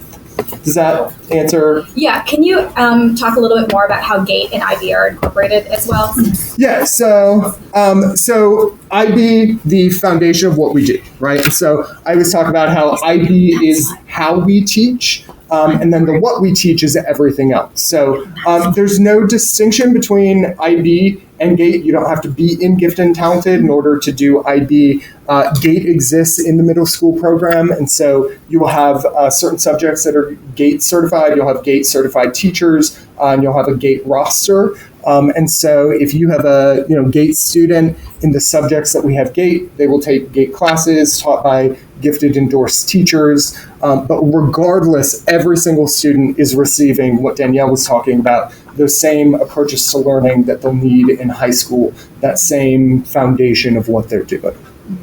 Does that answer? Yeah. Can you talk a little bit more about how GATE and IB are incorporated as well? Yeah. So IB, the foundation of what we do, right? And so I always talk about how IB is how we teach. And then the what we teach is everything else. So there's no distinction between IB and GATE. You don't have to be in gifted and talented in order to do IB. GATE exists in the middle school program, and so you will have certain subjects that are GATE certified. You'll have GATE certified teachers, and you'll have a GATE roster. And so if you have a GATE student in the subjects that we have GATE, they will take GATE classes taught by gifted endorsed teachers. But regardless, every single student is receiving what Danielle was talking about, those same approaches to learning that they'll need in high school, that same foundation of what they're doing.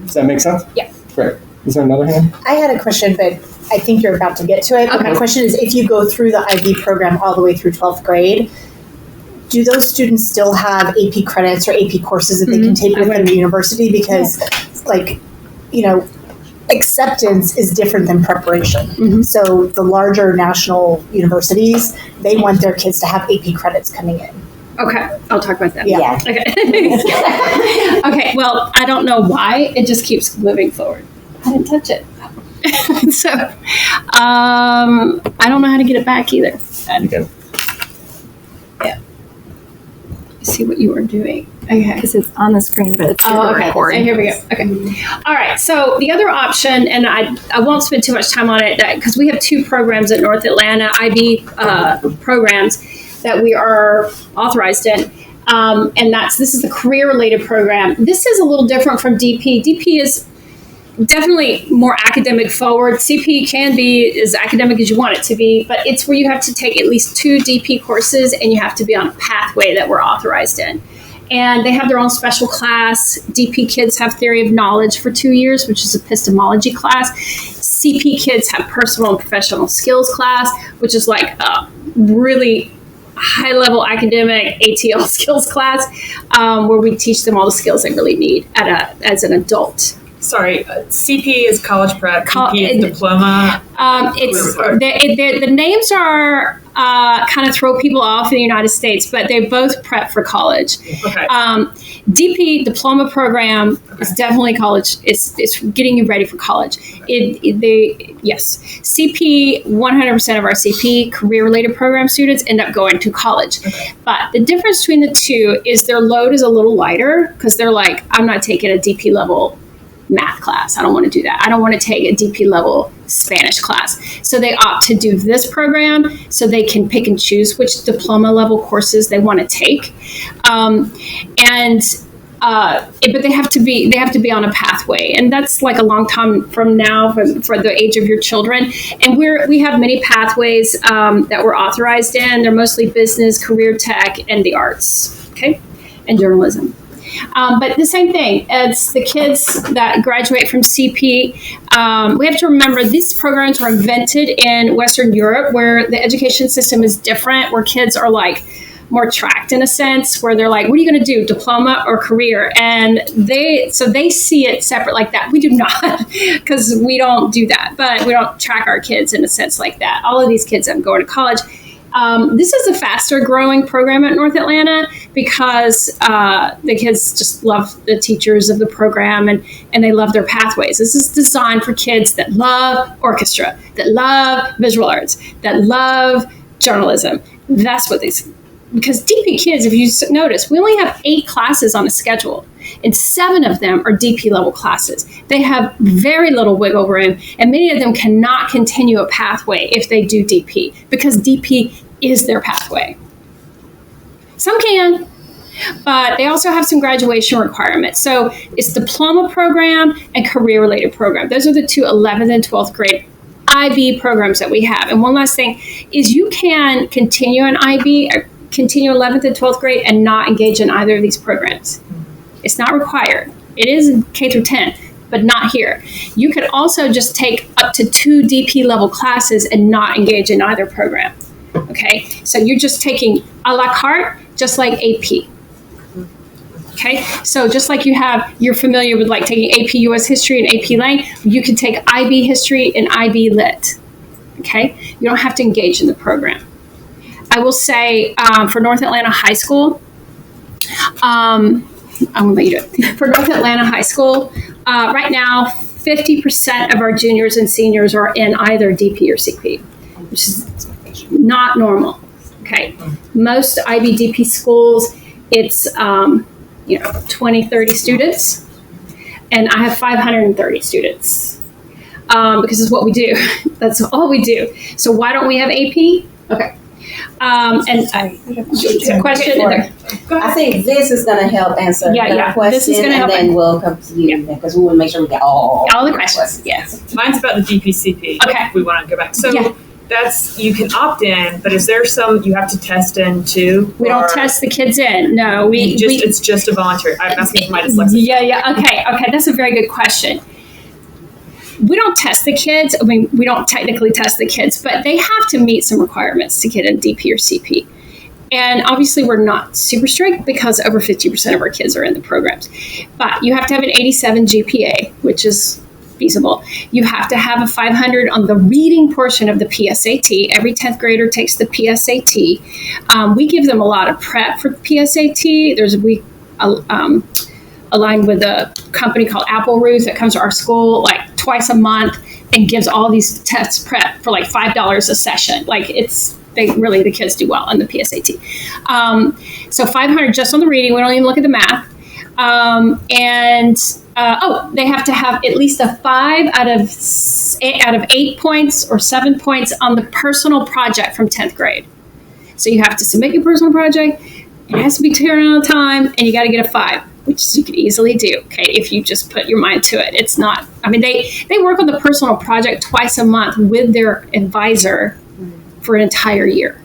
Does that make sense? Yeah. Great. Is there another hand? I had a question, but I think you're about to get to it. But my question is, if you go through the IB program all the way through 12th grade, do those students still have AP credits or AP courses that they can take with them to university? Because, acceptance is different than preparation. So the larger national universities, they want their kids to have AP credits coming in. Okay, I'll talk about that. Yeah. Okay. Okay, well, I don't know why. It just keeps moving forward. I didn't touch it. So, I don't know how to get it back either. Yeah. See what you are doing. Okay. Because it's on the screen, but it's recording. So here we go. Okay. All right. So the other option, and I won't spend too much time on it because we have 2 programs at North Atlanta, IB programs that we are authorized in. And this is the career-related program. This is a little different from DP. DP is definitely more academic forward. CP can be as academic as you want it to be, but it's where you have to take at least 2 DP courses and you have to be on a pathway that we're authorized in. and they have their own special class. DP kids have theory of knowledge for 2 years, which is epistemology class. CP kids have personal and professional skills class, which is like a really high-level academic ATL skills class, where we teach them all the skills they really need as an adult. Sorry, CP is college prep, DP is diploma. The names are kind of throw people off in the United States, but they both prep for college. Okay. DP diploma program is definitely college. It's getting you ready for college. Yes, CP 100% of our CP career related program students end up going to college. Okay. But the difference between the two is their load is a little lighter because they're like, I'm not taking a DP level math class. I don't want to do that. I don't want to take a DP level Spanish class. So they opt to do this program so they can pick and choose which diploma level courses they want to take. But they have to be on a pathway, and that's like a long time from now for the age of your children. And we have many pathways that we're authorized in. They're mostly business, career tech, and the arts, okay, and journalism. But the same thing, it's the kids that graduate from CP. We have to remember these programs were invented in Western Europe, where the education system is different, where kids are like more tracked in a sense, where they're like, what are you going to do, diploma or career? And they see it separate like that. We do not, because we don't do that, but we don't track our kids in a sense like that. All of these kids that go to college. This is a faster growing program at North Atlanta because the kids just love the teachers of the program and they love their pathways. This is designed for kids that love orchestra, that love visual arts, that love journalism. That's what because DP kids, if you notice, we only have 8 classes on a schedule, and 7 of them are DP level classes. They have very little wiggle room, and many of them cannot continue a pathway if they do DP, because DP is their pathway. Some can, but they also have some graduation requirements. So it's diploma program and career-related program. Those are the 2 11th and 12th grade IB programs that we have. And one last thing is you can continue an IB, or continue 11th and 12th grade and not engage in either of these programs. It's not required. It is in K through 10, but not here. You could also just take up to 2 DP level classes and not engage in either program. Okay, so you're just taking a la carte, just like AP. Okay, so just like you're familiar with like taking AP US History and AP Lang, you can take IB History and IB Lit. Okay, you don't have to engage in the program. I will say for North Atlanta High School, I'm going to let you do it. For North Atlanta High School, right now, 50% of our juniors and seniors are in either DP or CP, which is not normal. Okay, most IB DP schools, it's 20, 30 students, and I have 530 students because it's what we do. That's all we do. So why don't we have AP? Okay. Question. I think this is going to help answer that question, this is going to help, and then we'll come to you because we want to make sure we get all the questions. Yes. Mine's about the DPCP. Okay. If we want to go back. So that's, you can opt in, but is there some you have to test in too? We don't test the kids in. No, it's just a voluntary. I'm asking for my dyslexia. Yeah. Okay. That's a very good question. We don't test the kids. I mean, we don't technically test the kids, but they have to meet some requirements to get in DP or CP. And obviously, we're not super strict because over 50% of our kids are in the programs. But you have to have an 87 GPA, which is feasible. You have to have a 500 on the reading portion of the PSAT. Every 10th grader takes the PSAT. We give them a lot of prep for PSAT. Aligned with a company called Apple Ruth that comes to our school like twice a month and gives all these tests prep for like $5 a session. Like the kids do well on the PSAT. So 500 just on the reading. We don't even look at the math. They have to have at least a 5 out of 8 points or 7 points on the personal project from 10th grade. So you have to submit your personal project. It has to be turned on time, and you got to get a 5, which you can easily do. Okay, if you just put your mind to it. It's not. I mean, they work on the personal project twice a month with their advisor for an entire year.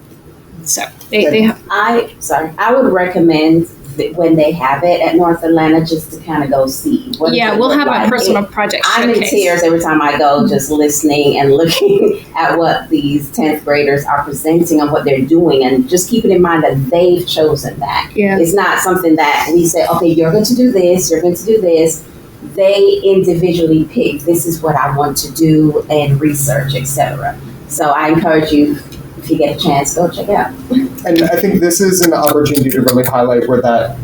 So they have. I would recommend when they have it at North Atlanta, just to kind of go see. We'll have a personal project I'm showcase. in tears every time I go, just listening and looking at what these 10th graders are presenting and what they're doing, and just keeping in mind that they've chosen that. Yeah. It's not something that we say, okay, you're going to do this, you're going to do this. They individually pick, this is what I want to do, and research, etc. So I encourage you, if you get a chance, go check it out. And I think this is an opportunity to really highlight where that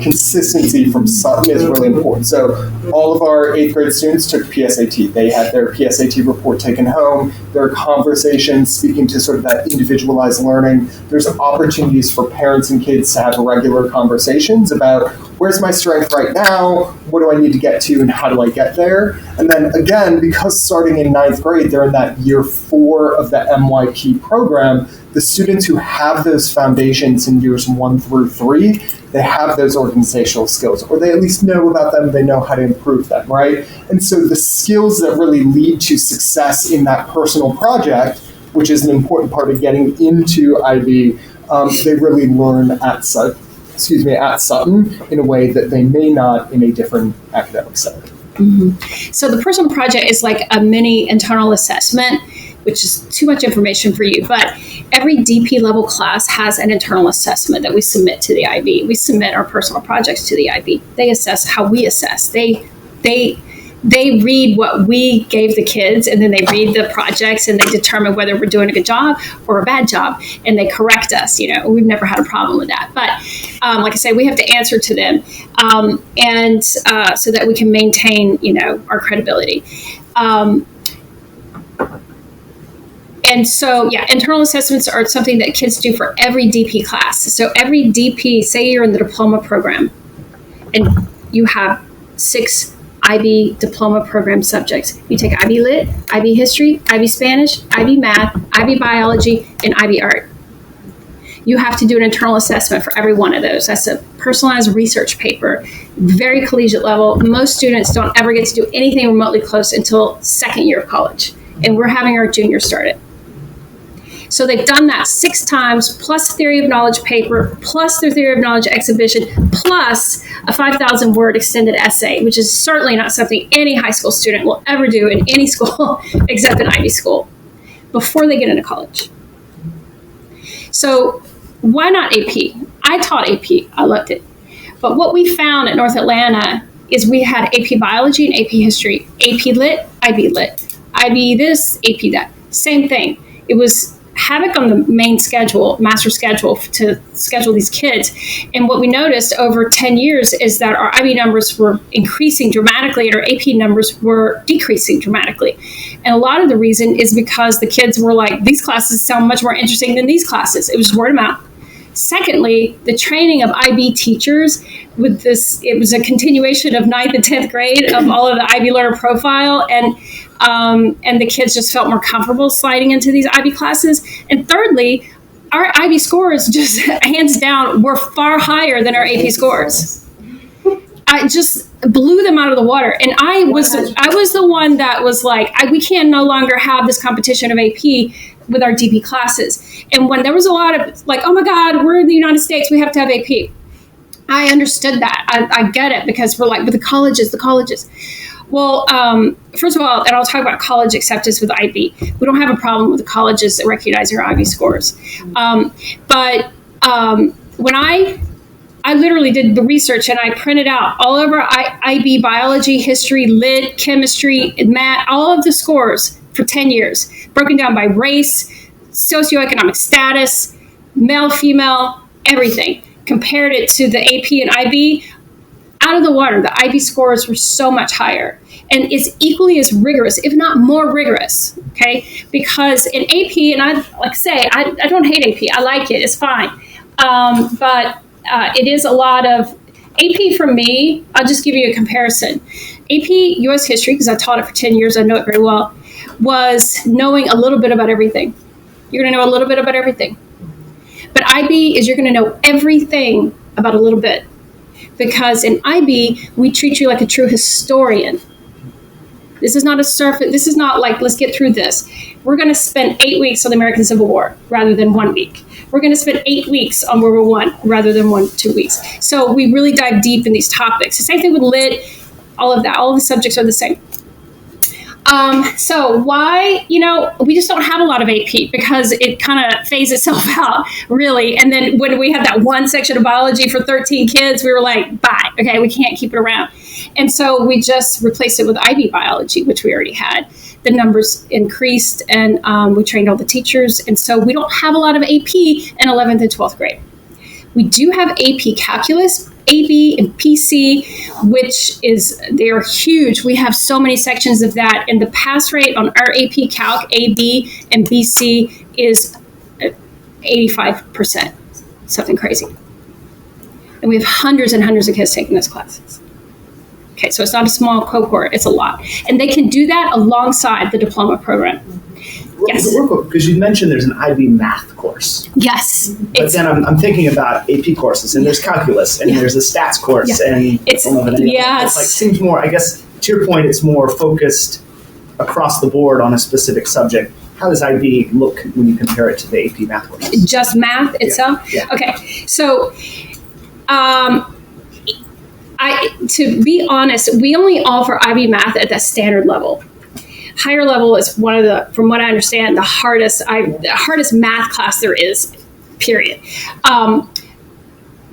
consistency from Sutton is really important. So all of our 8th grade students took PSAT. They had their PSAT report taken home. There are conversations speaking to sort of that individualized learning. There's opportunities for parents and kids to have regular conversations about where's my strength right now, what do I need to get to, and how do I get there? And then again, because starting in 9th grade, they're in that year 4 of the MYP program, the students who have those foundations in years 1 through 3, they have those organizational skills, or they at least know about them, they know how to improve them, right? And so the skills that really lead to success in that personal project, which is an important part of getting into IB, they really learn at Sutton in a way that they may not in a different academic setting. Mm-hmm. So the personal project is like a mini internal assessment, which is too much information for you, but every DP level class has an internal assessment that we submit to the IB. We submit our personal projects to the IB. They assess how we assess. They read what we gave the kids, and then they read the projects, and they determine whether we're doing a good job or a bad job, and they correct us. We've never had a problem with that. But like I say, we have to answer to them, and so that we can maintain, our credibility. And so, internal assessments are something that kids do for every DP class. So every DP, say you're in the diploma program, and you have 6 IB diploma program subjects. You take IB Lit, IB History, IB Spanish, IB Math, IB Biology, and IB Art. You have to do an internal assessment for every one of those. That's a personalized research paper, very collegiate level. Most students don't ever get to do anything remotely close until 2nd year of college, and we're having our juniors start it. So they've done that 6 times, plus theory of knowledge paper, plus their theory of knowledge exhibition, plus a 5,000-word extended essay, which is certainly not something any high school student will ever do in any school except an IB school before they get into college. So why not AP? I taught AP. I loved it. But what we found at North Atlanta is we had AP Biology and AP History, AP Lit, IB Lit, IB this, AP that. Same thing. It was havoc on the main schedule, master schedule, to schedule these kids. And what we noticed over 10 years is that our IB numbers were increasing dramatically and our AP numbers were decreasing dramatically. And a lot of the reason is because the kids were like, these classes sound much more interesting than these classes. It was word of mouth. Secondly, the training of IB teachers with this, it was a continuation of 9th and 10th grade of all of the IB learner profile, and the kids just felt more comfortable sliding into these IB classes. And thirdly, our IB scores just hands down were far higher than our AP scores. I just blew them out of the water. And I was the one that was like, we can no longer have this competition of AP with our DP classes. And when there was a lot of like, oh my God, we're in the United States, we have to have AP. I understood that. I get it, because we're like, but the colleges. Well, first of all, and I'll talk about college acceptance with IB. We don't have a problem with the colleges that recognize our IB scores. But when I literally did the research and I printed out all of our IB Biology, History, Lit, Chemistry, Math, all of the scores for 10 years, broken down by race, socioeconomic status, male, female, everything. Compared it to the AP and IB, out of the water. The IB scores were so much higher. And it's equally as rigorous, if not more rigorous, okay? Because in AP, and I don't hate AP. I like it. It's fine. But it is a lot of AP for me. I'll just give you a comparison. AP U.S. History, because I taught it for 10 years, I know it very well, was knowing a little bit about everything. You're going to know a little bit about everything. But IB is you're going to know everything about a little bit. Because in IB, we treat you like a true historian. This is not this is not like, let's get through this. We're going to spend 8 weeks on the American Civil War rather than 1 week. we're going to spend 8 weeks on World War I rather than 2 weeks. So we really dive deep in these topics. The same thing with lit, all of that. All of the subjects are the same. So why, we just don't have a lot of AP because it kind of phased itself out, really. And then when we had that one section of biology for 13 kids, we were like, bye. Okay, we can't keep it around. And so we just replaced it with IB biology, which we already had. The numbers increased, and we trained all the teachers. And so we don't have a lot of AP in 11th and 12th grade. We do have AP calculus, AB and PC, they're huge. We have so many sections of that, and the pass rate on our AP Calc, AB and BC is 85%, something crazy. And we have hundreds and hundreds of kids taking those classes. Okay, so it's not a small cohort, it's a lot. And they can do that alongside the diploma program. Yes. Because you mentioned there's an IB math course. Yes. But then I'm thinking about AP courses, and there's calculus, and there's a stats course, and it's like seems more. I guess to your point, it's more focused across the board on a specific subject. How does IB look when you compare it to the AP math course? Just math itself? Yeah. Okay. So, to be honest, we only offer IB math at the standard level. Higher level is one of the, from what I understand, the hardest math class there is, period.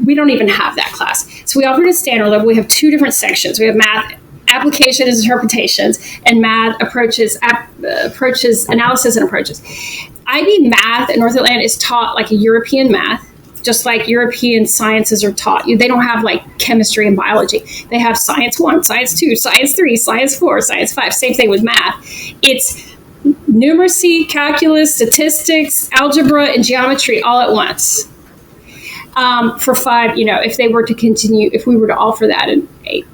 We don't even have that class. So we offer it at standard level. We have 2 different sections. We have math applications, interpretations, and math approaches, analysis and approaches. IB math in North Atlanta is taught like a European math, just like European sciences are taught. They don't have like chemistry and biology. They have science 1, science 2, science 3, science 4, science 5. Same thing with math. It's numeracy, calculus, statistics, algebra, and geometry all at once. For 5, if they were to continue, if we were to offer that in 8,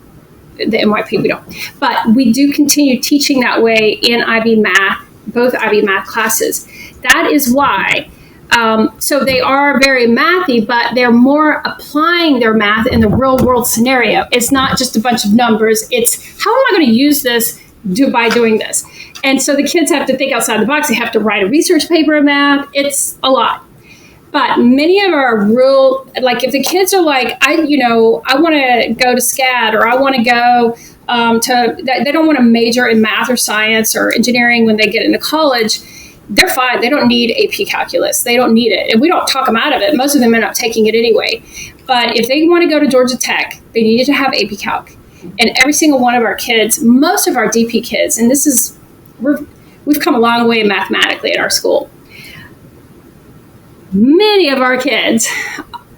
the NYP, we don't. But we do continue teaching that way in IB math, both IB math classes. That is why. So they are very mathy, but they're more applying their math in the real world scenario. It's not just a bunch of numbers. It's how am I going to use this by doing this? And so the kids have to think outside the box. They have to write a research paper in math. It's a lot. But many of our real, like if the kids are like, I want to go to SCAD, or I want to go they don't want to major in math or science or engineering when they get into college. They're fine. They don't need AP calculus. They don't need it. And we don't talk them out of it. Most of them end up taking it anyway. But if they want to go to Georgia Tech, they need to have AP Calc. And every single one of our kids, most of our DP kids, and we've come a long way mathematically at our school. Many of our kids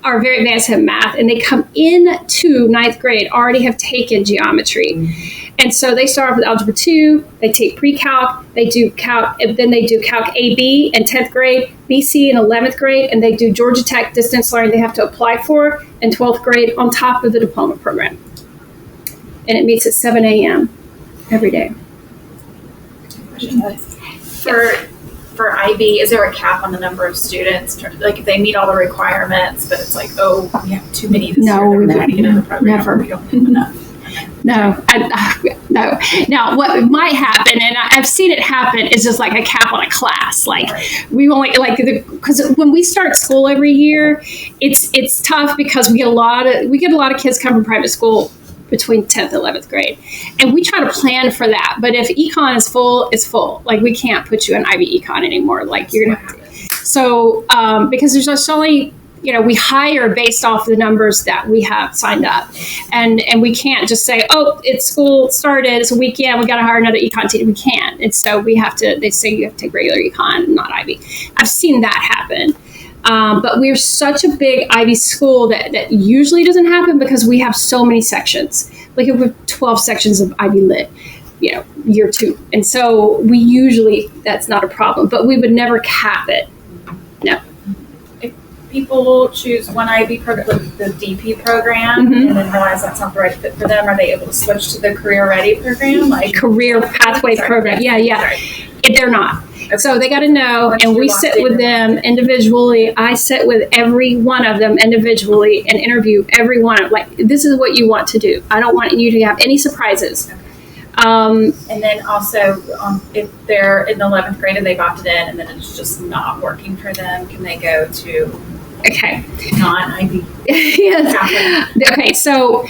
are very advanced in math, and they come into 9th grade already have taken geometry. And so they start off with Algebra 2, they take pre-calc, they do calc, and then they do Calc AB in 10th grade, BC in 11th grade, and they do Georgia Tech distance learning they have to apply for in 12th grade on top of the diploma program. And it meets at 7 a.m. every day. For IB, is there a cap on the number of students? Like if they meet all the requirements, but it's like, we have too many this year, they're not getting in the program. Never. We don't have enough. No. Now, what might happen, and I've seen it happen, is just like a cap on a class. Like we only because when we start school every year, it's tough because we get a lot of kids come from private school between 10th and 11th grade, and we try to plan for that. But if econ is full, it's full. Like we can't put you in IB econ anymore. Like you're gonna. So because there's just only. We hire based off the numbers that we have signed up. And we can't just say, it's school started, it's a weekend, we got to hire another econ teacher. We can't. And so they say you have to take regular econ, not IB. I've seen that happen. But we're such a big IB school that usually doesn't happen because we have so many sections. Like we have 12 sections of IB Lit, year 2. And so that's not a problem. But we would never cap it. No. People choose one IB program, like the DP program, and then realize that's not the right fit for them. Are they able to switch to the Career Ready program? Like Career Pathway program. Yeah. They're not. Okay. So they got to know, and we sit with them individually. I sit with every one of them individually and interview every one. Like, this is what you want to do. I don't want you to have any surprises. And then also, if they're in the 11th grade and they've opted in and then it's just not working for them, can they go to non-IB? Yes. Okay, so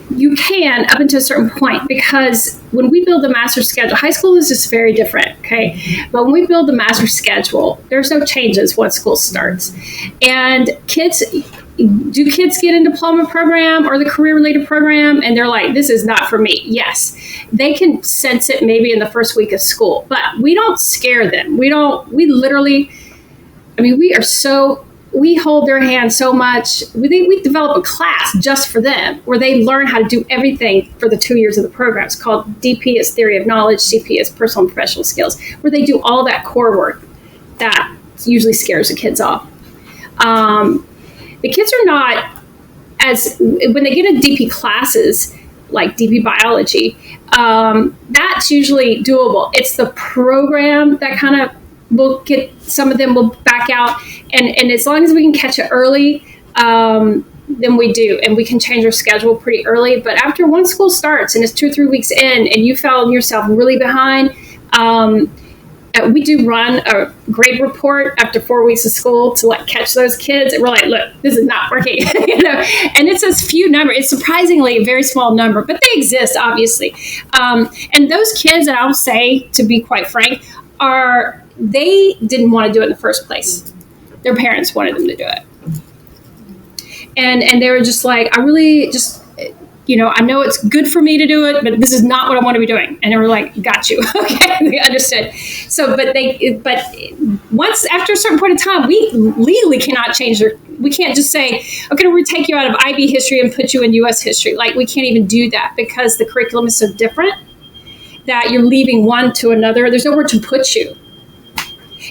you can up until a certain point, because when we build the master schedule, high school is just very different, okay? But when we build the master schedule, there's no changes once school starts. And kids get in diploma program or the career-related program and they're like, this is not for me? Yes. They can sense it maybe in the first week of school, but we don't scare them. We hold their hand so much. We develop a class just for them where they learn how to do everything for the 2 years of the program. It's called DP is Theory of Knowledge, CP is Personal and Professional Skills, where they do all that core work that usually scares the kids off. The kids are not when they get into DP classes, like DP biology, that's usually doable. It's the program that kind of will get, some of them will back out, and as long as we can catch it early, then we do, and we can change our schedule pretty early. But after one school starts and it's 2 or 3 weeks in and you found yourself really behind, we do run a grade report after 4 weeks of school to catch those kids, and we're like, look, this is not working. And it's a few number. It's surprisingly a very small number, but they exist, obviously. And those kids, and I'll say, to be quite frank, they didn't want to do it in the first place. Their parents wanted them to do it. And they were just like, I really just, I know it's good for me to do it, but this is not what I want to be doing. And they were like, got you. Okay, they understood. So, but once, after a certain point of time, we legally cannot change we can't just say, okay, we're going to take you out of IB history and put you in US history. We can't even do that because the curriculum is so different that you're leaving one to another. There's nowhere to put you.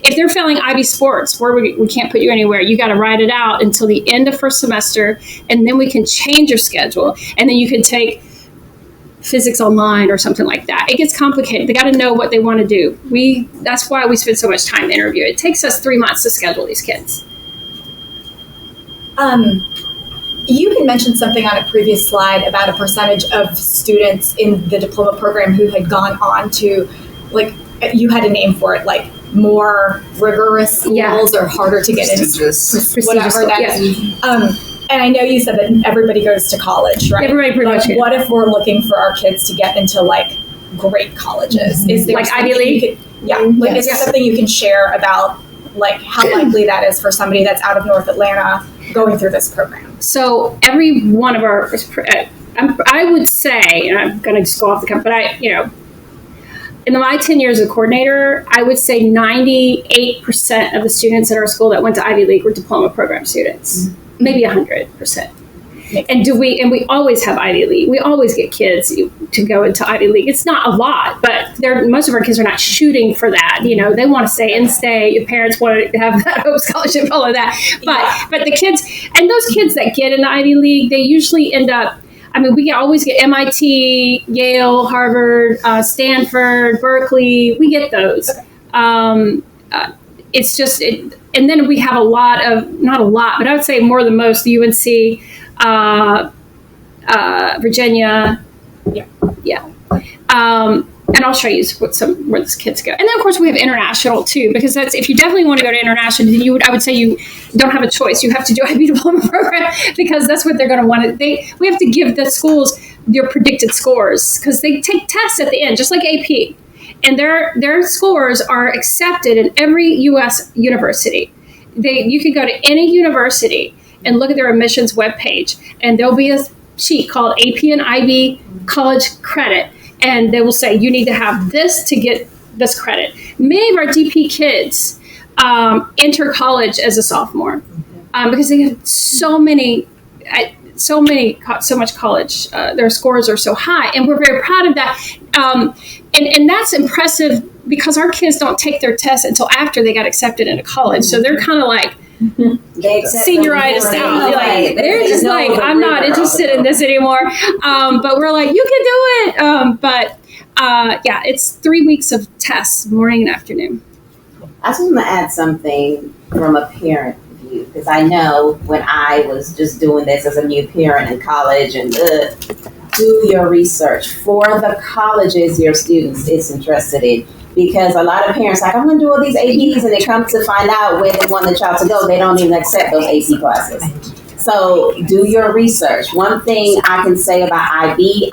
If they're failing IB sports, we can't put you anywhere. You got to ride it out until the end of first semester, and then we can change your schedule, and then you can take physics online or something like that. It gets complicated. They got to know what they want to do. That's why we spend so much time interviewing. It takes us 3 months to schedule these kids. You had mentioned something on a previous slide about a percentage of students in the diploma program who had gone on to, you had a name for it, more rigorous schools or harder to get into, whatever that is. And I know you said that everybody goes to college, right? Everybody pretty much. What if we're looking for our kids to get into great colleges? Is there Ivy League? Is there something you can share about how likely that is for somebody that's out of North Atlanta going through this program? So every one of our, I would say, and I'm going to just go off the cuff, but in my 10 years as a coordinator, I would say 98% of the students in our school that went to Ivy League were diploma program students, maybe 100%. And we always have Ivy League. We always get kids to go into Ivy League. It's not a lot, but most of our kids are not shooting for that. They want to stay in-state. Your parents want to have that Hope Scholarship, all of that. But the kids, and those kids that get into Ivy League, they usually end up, we always get MIT, Yale, Harvard, Stanford, Berkeley. We get those. Okay. It's just, and then we have a lot of, not a lot, but I would say more than most, UNC, Virginia. Yeah. And I'll show you where these kids go. And then, of course, we have international, too, because that's, if you definitely want to go to international, then I would say you don't have a choice. You have to do IB diploma program because that's what they're going to want to. We have to give the schools their predicted scores because they take tests at the end, just like AP. And their scores are accepted in every U.S. university. You can go to any university and look at their admissions webpage, and there'll be a sheet called AP and IB college credit. And they will say, you need to have this to get this credit. Many of our DP kids enter college as a sophomore because they have so much college. Their scores are so high, and we're very proud of that. And that's impressive because our kids don't take their tests until after they got accepted into college. So they're kind of like, senioritis out. They're just I'm not interested in this anymore. But we're like, you can do it. It's 3 weeks of tests, morning and afternoon. I just want to add something from a parent view because I know when I was just doing this as a new parent in college and do your research for the colleges your students is interested in. Because a lot of parents are like, I'm going to do all these APs, and they come to find out where they want the child to go, they don't even accept those AP classes. So do your research. One thing I can say about IB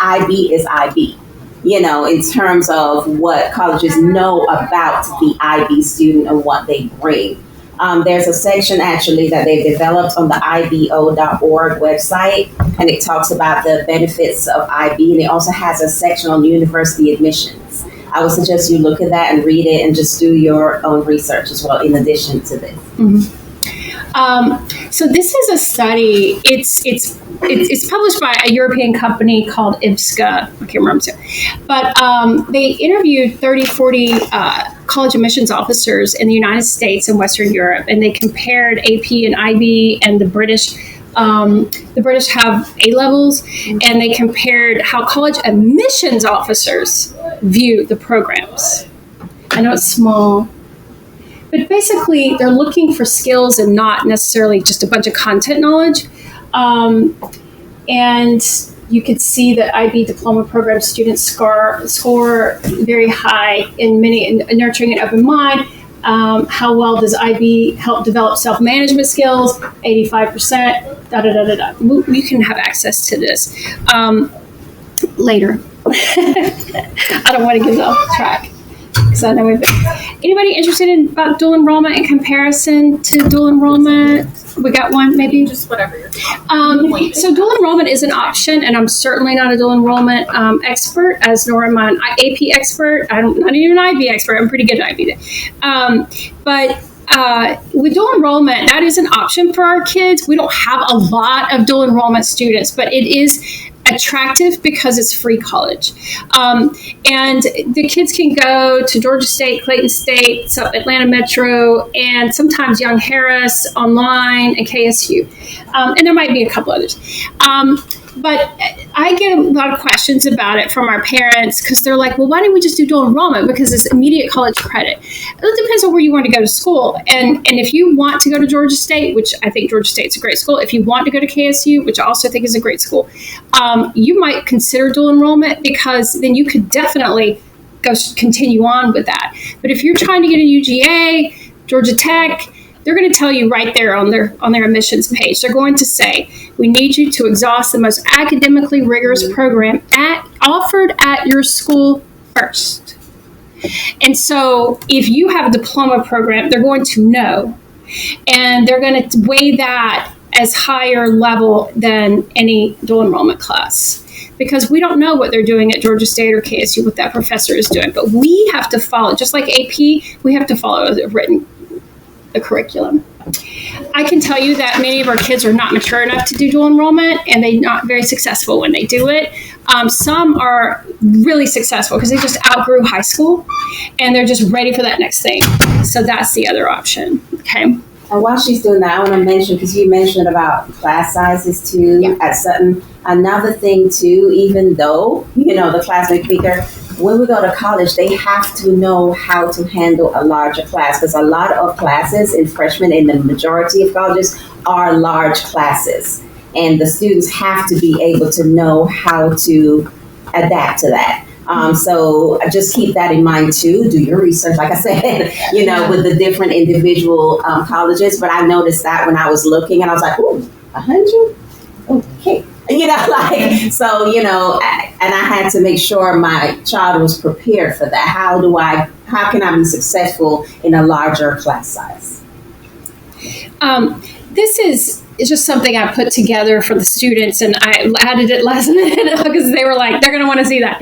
is IB. You know, in terms of what colleges know about the IB student and what they bring. There's a section actually that they've developed on the IBO.org website, and it talks about the benefits of IB, and it also has a section on university admissions. I would suggest you look at that and read it and just do your own research as well in addition to this. So this is a study. It's published by a European company called IBSCA. I can't remember. But they interviewed 40 college admissions officers in the United States and Western Europe, and they compared AP and IB and the British. The British have A levels, and they compared how college admissions officers view the programs. I know it's small. But basically, they're looking for skills and not necessarily just a bunch of content knowledge. And you could see that IB diploma program students score very high in nurturing an open mind. How well does IB help develop self-management skills? 85%. You can have access to this later. I don't want to get off track. So I know anybody interested in about dual enrollment in comparison to dual enrollment? We got one, maybe? Just whatever you're So dual enrollment is an option, and I'm certainly not a dual enrollment expert, as nor am I an AP expert. I'm not even an IB expert. I'm pretty good at IB. But with dual enrollment, that is an option for our kids. We don't have a lot of dual enrollment students, but it is attractive because it's free college. And the kids can go to Georgia State, Clayton State, South Atlanta Metro, and sometimes Young Harris online and KSU. And there might be a couple others. But I get a lot of questions about it from our parents because they're like, well, why don't we just do dual enrollment? Because it's immediate college credit. It depends on where you want to go to school. And if you want to go to Georgia State, which I think Georgia State's a great school, if you want to go to KSU, which I also think is a great school, you might consider dual enrollment because then you could definitely continue on with that. But if you're trying to get a UGA, Georgia Tech, they're going to tell you right there on their admissions page. They're going to say, we need you to exhaust the most academically rigorous program offered at your school first. And so if you have a diploma program, they're going to know. And they're going to weigh that as higher level than any dual enrollment class. Because we don't know what they're doing at Georgia State or KSU, what that professor is doing. But we have to follow, just like AP, we have to follow the curriculum. I can tell you that many of our kids are not mature enough to do dual enrollment, and they're not very successful when they do it. Some are really successful because they just outgrew high school, and they're just ready for that next thing. So that's the other option. Okay. And while she's doing that, I want to mention, because you mentioned about class sizes too at Sutton. Another thing too, even though, the class may be bigger, when we go to college, they have to know how to handle a larger class, because a lot of classes in freshmen in the majority of colleges are large classes. And the students have to be able to know how to adapt to that. So just keep that in mind too. Do your research, like I said, with the different individual colleges. But I noticed that when I was looking, and I was like, ooh, 100? Okay. And I had to make sure my child was prepared for that. How can I be successful in a larger class size? This is just something I put together for the students, and I added it last minute because they were like, they're going to want to see that.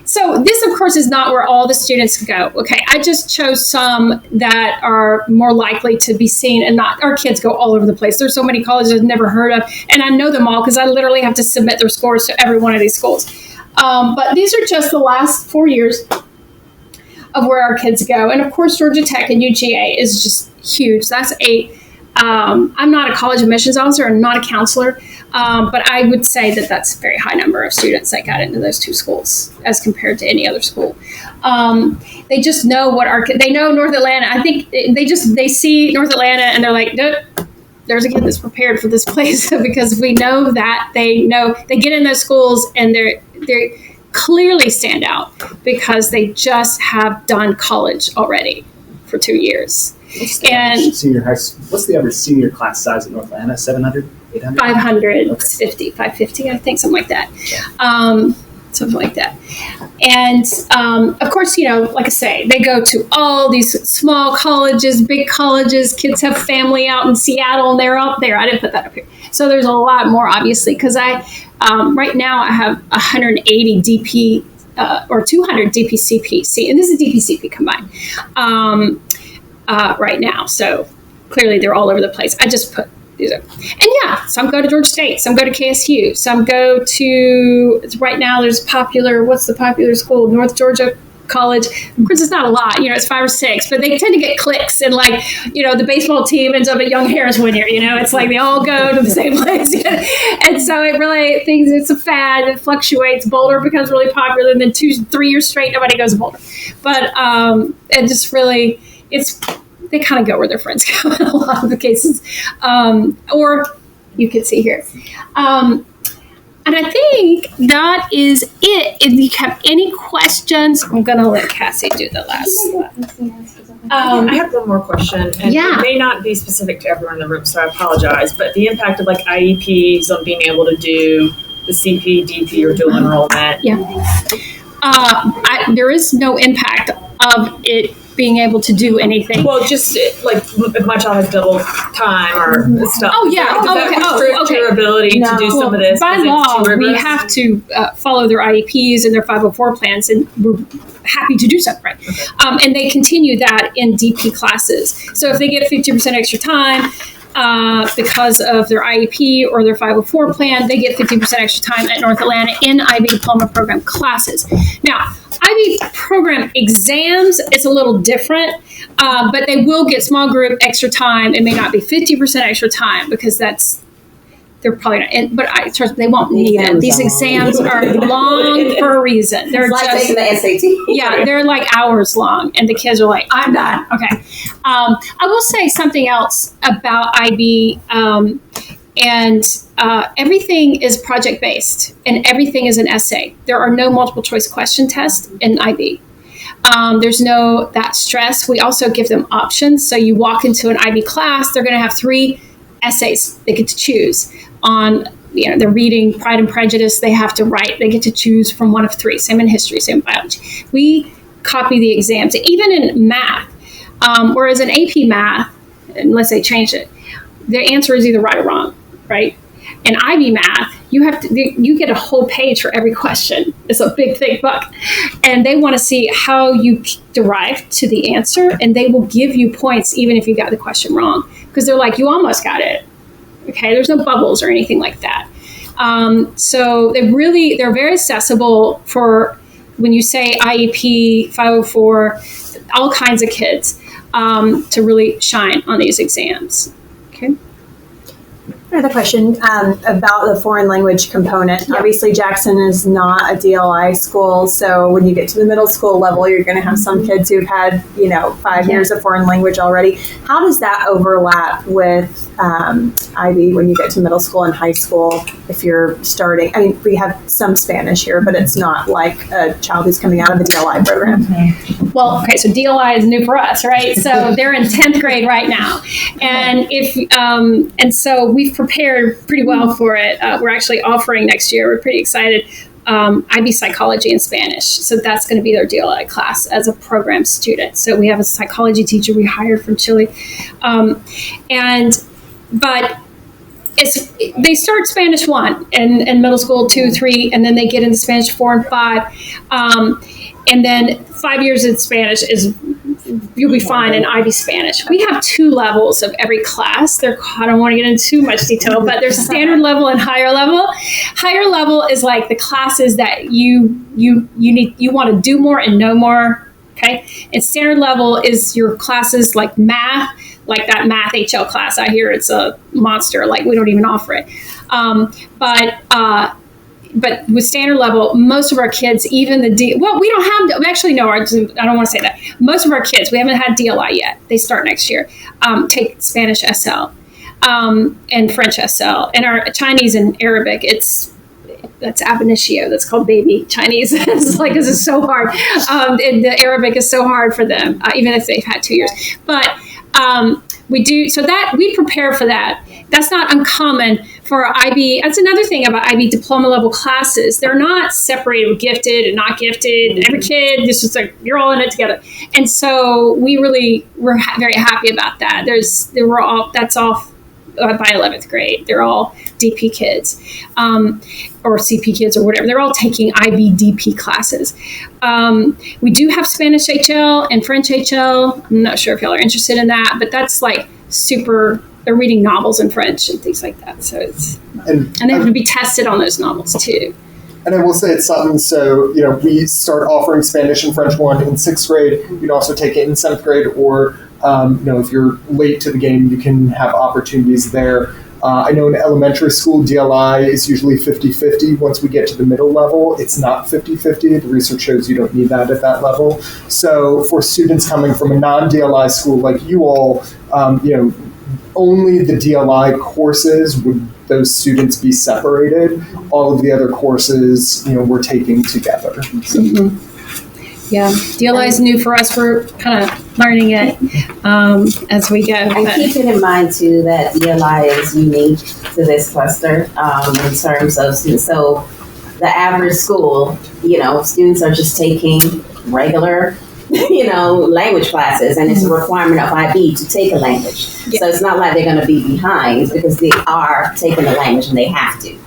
So this, of course, is not where all the students go. Okay, I just chose some that are more likely to be seen, and not our kids go all over the place. There's so many colleges I've never heard of, and I know them all because I literally have to submit their scores to every one of these schools. But these are just the last 4 years of where our kids go. And of course, Georgia Tech and UGA is just huge. That's I'm not a college admissions officer and not a counselor, but I would say that that's a very high number of students that got into those two schools as compared to any other school. They just know they know North Atlanta. I think they see North Atlanta and they're like, nope, there's a kid that's prepared for this place because we know that they get in those schools and they clearly stand out because they just have done college already for 2 years. What's the average senior class size at North Atlanta? 700, 800? 550, 550, I think, something like that. Something like that. And of course, like I say, they go to all these small colleges, big colleges. Kids have family out in Seattle and they're up there. I didn't put that up here. So there's a lot more, obviously, because right now I have 180 DP or 200 DPCP, and this is DPCP combined right now. So clearly they're all over the place. I just put these up. And yeah, some go to Georgia State, some go to KSU, some go to, right now there's what's the popular school? North Georgia College. Of course, it's not a lot, it's 5 or 6, but they tend to get cliques, and the baseball team ends up at Young Harris one year, it's like they all go to the same place. And so it's a fad, it fluctuates. Boulder becomes really popular, and then 2-3 years straight, nobody goes to Boulder. But it just really, they kind of go where their friends go in a lot of the cases. Or you can see here. And I think that is it. If you have any questions, I'm going to let Cassie do the last one. I have one more question, and it may not be specific to everyone in the room, so I apologize, but the impact of IEPs on being able to do the CP, DP, or dual enrollment. There is no impact of it being able to do anything. Well, just if my child has double time or stuff. Oh yeah. Does that restrict your ability to do some of this? By law, we have to follow their IEPs and their 504 plans, and we're happy to do so, right? Okay. And they continue that in DP classes. So if they get 50% extra time because of their IEP or their 504 plan, they get 50% extra time at North Atlanta in IB Diploma Program classes. Now, IB program exams, it's a little different, but they will get small group extra time. It may not be 50% extra time because they're probably not, but they won't need it. These exams are long for a reason. They're like taking the SAT. Yeah, they're like hours long, and the kids are like, I'm done. Okay. I will say something else about IB, and everything is project-based, and everything is an essay. There are no multiple-choice question tests in IB. There's no that stress. We also give them options. So you walk into an IB class, they're going to have 3 essays they get to choose on. They're reading Pride and Prejudice. They have to write. They get to choose from one of 3. Same in history, same in biology. We copy the exams, even in math. Whereas in AP math, unless they change it, the answer is either right or wrong, right? In IB math, you get a whole page for every question. It's a big, thick book. And they want to see how you derive to the answer, and they will give you points even if you got the question wrong. Because they're like, you almost got it. Okay, there's no bubbles or anything like that. So they're very accessible for when you say IEP, 504, all kinds of kids to really shine on these exams. Okay. Another question about the foreign language component. Yeah. Obviously, Jackson is not a DLI school, so when you get to the middle school level, you're going to have some kids who've had, 5 years of foreign language already. How does that overlap with IB when you get to middle school and high school? If you're starting, we have some Spanish here, but it's not like a child who's coming out of the DLI program. Mm-hmm. Well, okay, so DLI is new for us, right? So they're in 10th grade right now, and so we've prepared pretty well for it. We're actually offering next year. We're pretty excited. IB Psychology and Spanish. So that's going to be their DLI class as a program student. So we have a psychology teacher we hired from Chile. But they start Spanish 1 in middle school, 2, 3, and then they get into Spanish 4 and 5. And then 5 years in Spanish you'll be fine in IB Spanish. We have 2 levels of every class. I don't want to get into too much detail, but there's standard level and higher level. Higher level is like the classes that you want to do more and know more. Okay. And standard level is your classes like math, like that math HL class. I hear it's a monster. Like we don't even offer it. But with standard level, most of our kids, even we don't have, actually, no, I don't want to say that. Most of our kids, we haven't had DLI yet. They start next year, take Spanish SL. and French SL. And our Chinese and Arabic, that's ab initio. That's called baby Chinese. It's like, this is so hard. And the Arabic is so hard for them, even if they've had 2 years. But we do, so that we prepare for that. That's not uncommon for IB. That's another thing about IB diploma level classes. They're not separated with gifted and not gifted. Every kid, this is like, you're all in it together. And so we're very happy about that. That's all by 11th grade. They're all DP kids, or CP kids or whatever. They're all taking IB DP classes. We do have Spanish HL and French HL. I'm not sure if y'all are interested in that, but that's like super, they're reading novels in French and things like that. So and they have to be tested on those novels too. And I will say it's something, so, we start offering Spanish and French 1 in 6th grade. You can also take it in 7th grade, or, if you're late to the game, you can have opportunities there. I know in elementary school, DLI is usually 50-50. Once we get to the middle level, it's not 50-50. The research shows you don't need that at that level. So for students coming from a non-DLI school like you all, only the DLI courses would those students be separated. All of the other courses, we're taking together. So. Mm-hmm. Yeah, DLI is new for us. We're kind of learning it as we go. And keeping in mind, too, that DLI is unique to this cluster in terms of students. So the average school, students are just taking regular, language classes, and it's a requirement of IB to take a language. Yeah. So it's not like they're going to be behind, because they are taking the language and they have to.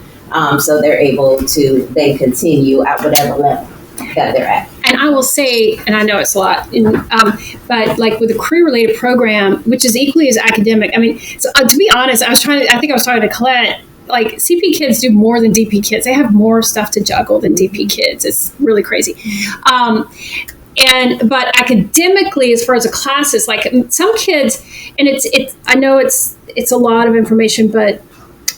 So they're able to then continue at whatever level that they're at. And I will say, and I know it's a lot, but like with a career-related program, which is equally as academic. I mean, to be honest, I think I was talking to Colette. Like, CP kids do more than DP kids. They have more stuff to juggle than DP kids. It's really crazy. But academically, as far as the classes, like some kids, and I know it's a lot of information, but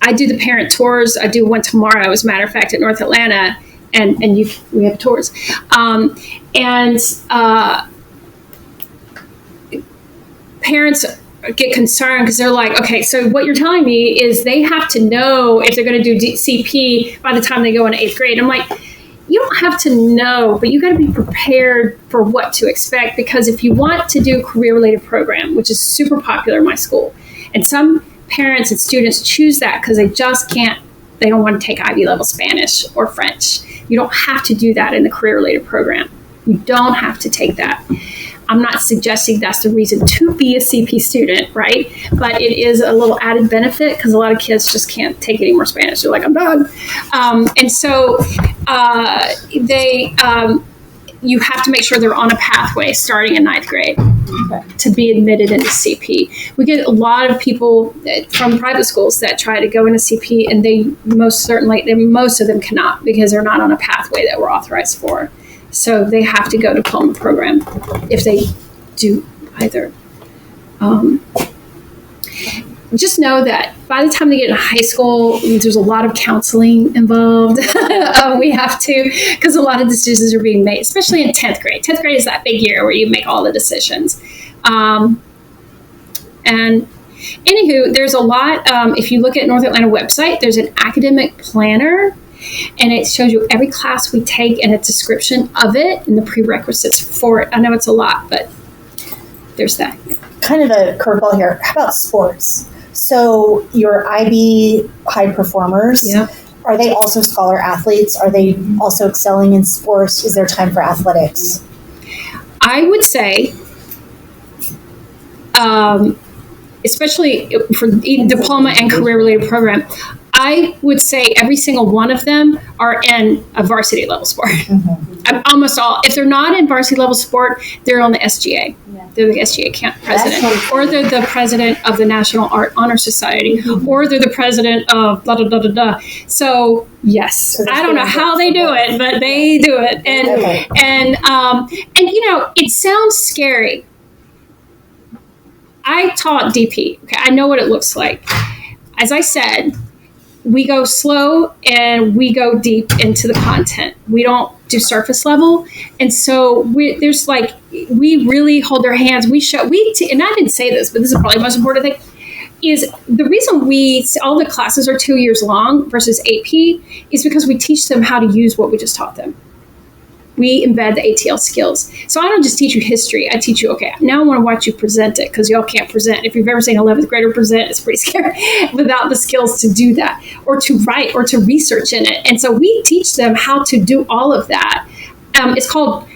I do the parent tours. I do one tomorrow, as a matter of fact, at North Atlanta. And we have tours. Parents get concerned because they're like, okay, so what you're telling me is they have to know if they're going to do CP by the time they go into 8th grade. I'm like, you don't have to know, but you got to be prepared for what to expect, because if you want to do a career-related program, which is super popular in my school, and some parents and students choose that because they just can't, they don't want to take IB level Spanish or French. You don't have to do that in the career-related program. You don't have to take that. I'm not suggesting that's the reason to be a CP student, right? But it is a little added benefit, because a lot of kids just can't take any more Spanish. They're like, I'm done. And so you have to make sure they're on a pathway starting in 9th grade to be admitted into CP. We get a lot of people from private schools that try to go into CP, and most of them cannot, because they're not on a pathway that we're authorized for. So they have to go to diploma program if they do either. Just know that by the time they get into high school, there's a lot of counseling involved. We have to, because a lot of decisions are being made, especially in 10th grade. 10th grade is that big year where you make all the decisions. And anywho, there's a lot. If you look at North Atlanta website, there's an academic planner, and it shows you every class we take and a description of it and the prerequisites for it. I know it's a lot, but there's that. Kind of a curveball here. How about sports? So your IB high performers, are they also scholar athletes? Are they also excelling in sports? Is there time for athletics? I would say, especially for diploma and career-related program, I would say every single one of them are in a varsity level sport. Mm-hmm. Almost all. If they're not in varsity level sport, they're on the SGA. Yeah. They're the SGA president, or they're the president of the National Art Honor Society, or they're the president of blah, blah, blah, blah, blah. So, yes, I don't know how they do it, but they do it. And it sounds scary. I taught DP. Okay, I know what it looks like. As I said, we go slow and we go deep into the content. We don't do surface level. And so we really hold their hands. And I didn't say this, but this is probably the most important thing. is the reason all the classes are 2 years long versus AP is because we teach them how to use what we just taught them. We embed the ATL skills. So I don't just teach you history. I teach you, okay, now I want to watch you present it, because y'all can't present. If you've ever seen an 11th grader present, it's pretty scary without the skills to do that, or to write, or to research in it. And so we teach them how to do all of that. It's called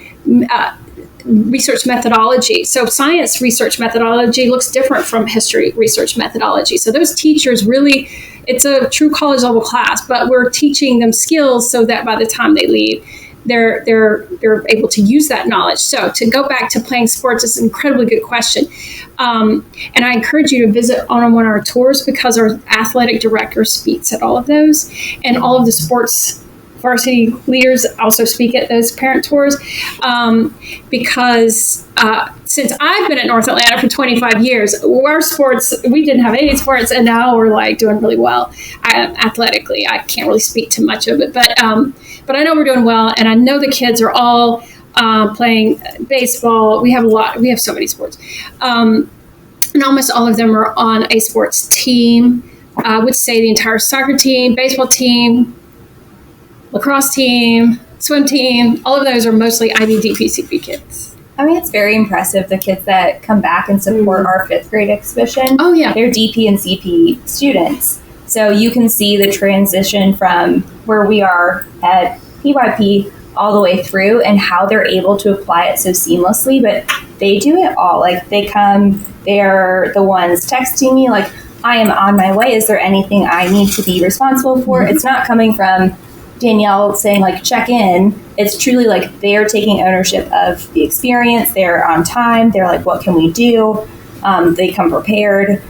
research methodology. So science research methodology looks different from history research methodology. So those teachers really, it's a true college level class, but we're teaching them skills so that by the time they leave, they're able to use that knowledge. So to go back to playing sports is an incredibly good question. And I encourage you to visit on one of our tours, because our athletic director speaks at all of those, and all of the sports varsity leaders also speak at those parent tours, because since I've been at North Atlanta for 25 years, our sports, we didn't have any sports, and now we're like doing really well athletically. I can't really speak to much of it, but I know we're doing well, and I know the kids are all playing baseball. We have so many sports, and almost all of them are on a sports team. I would say the entire soccer team, baseball team, lacrosse team, swim team, all of those are mostly IB, DP, CP kids. I mean, it's very impressive, the kids that come back and support our 5th grade exhibition. Oh, yeah. They're DP and CP students. So you can see the transition from where we are at PYP all the way through, and how they're able to apply it so seamlessly. But they do it all. Like, they come, they're the ones texting me, like, I am on my way. Is there anything I need to be responsible for? It's not coming from Danielle saying, like, check in. It's truly like they're taking ownership of the experience. They're on time. They're like, what can we do? They come prepared.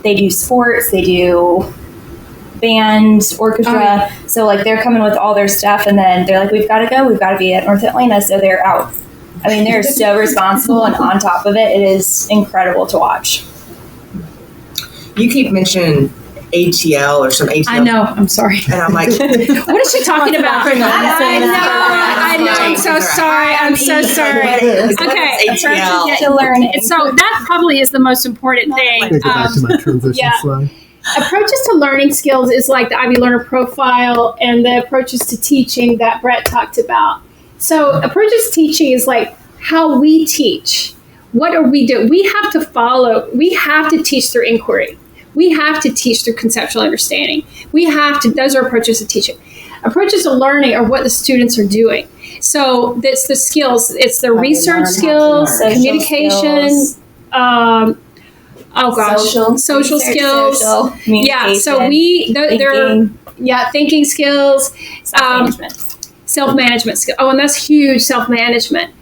They do sports. They do band, orchestra. So, like, they're coming with all their stuff, and then they're like, we've got to go. We've got to be at North Atlanta. So they're out. I mean, they're so responsible and on top of it. It is incredible to watch. You keep mentioning ATL or some ATL. I know. I'm sorry. And I'm like, what is she talking about? I know. I'm so sorry. Okay. ATL? To learn it. So that probably is the most important thing. Can I go back to my transition slide? Approaches to learning skills is like the IB Learner Profile and the approaches to teaching that Brett talked about. So approaches to teaching is like how we teach. What are we doing? We have to teach through inquiry. We have to teach through conceptual understanding. Those are approaches to teaching. Approaches to learning are what the students are doing. So it's the skills, it's the research skills, communication, social skills. So thinking skills, self-management skills. Oh, and that's huge, self-management.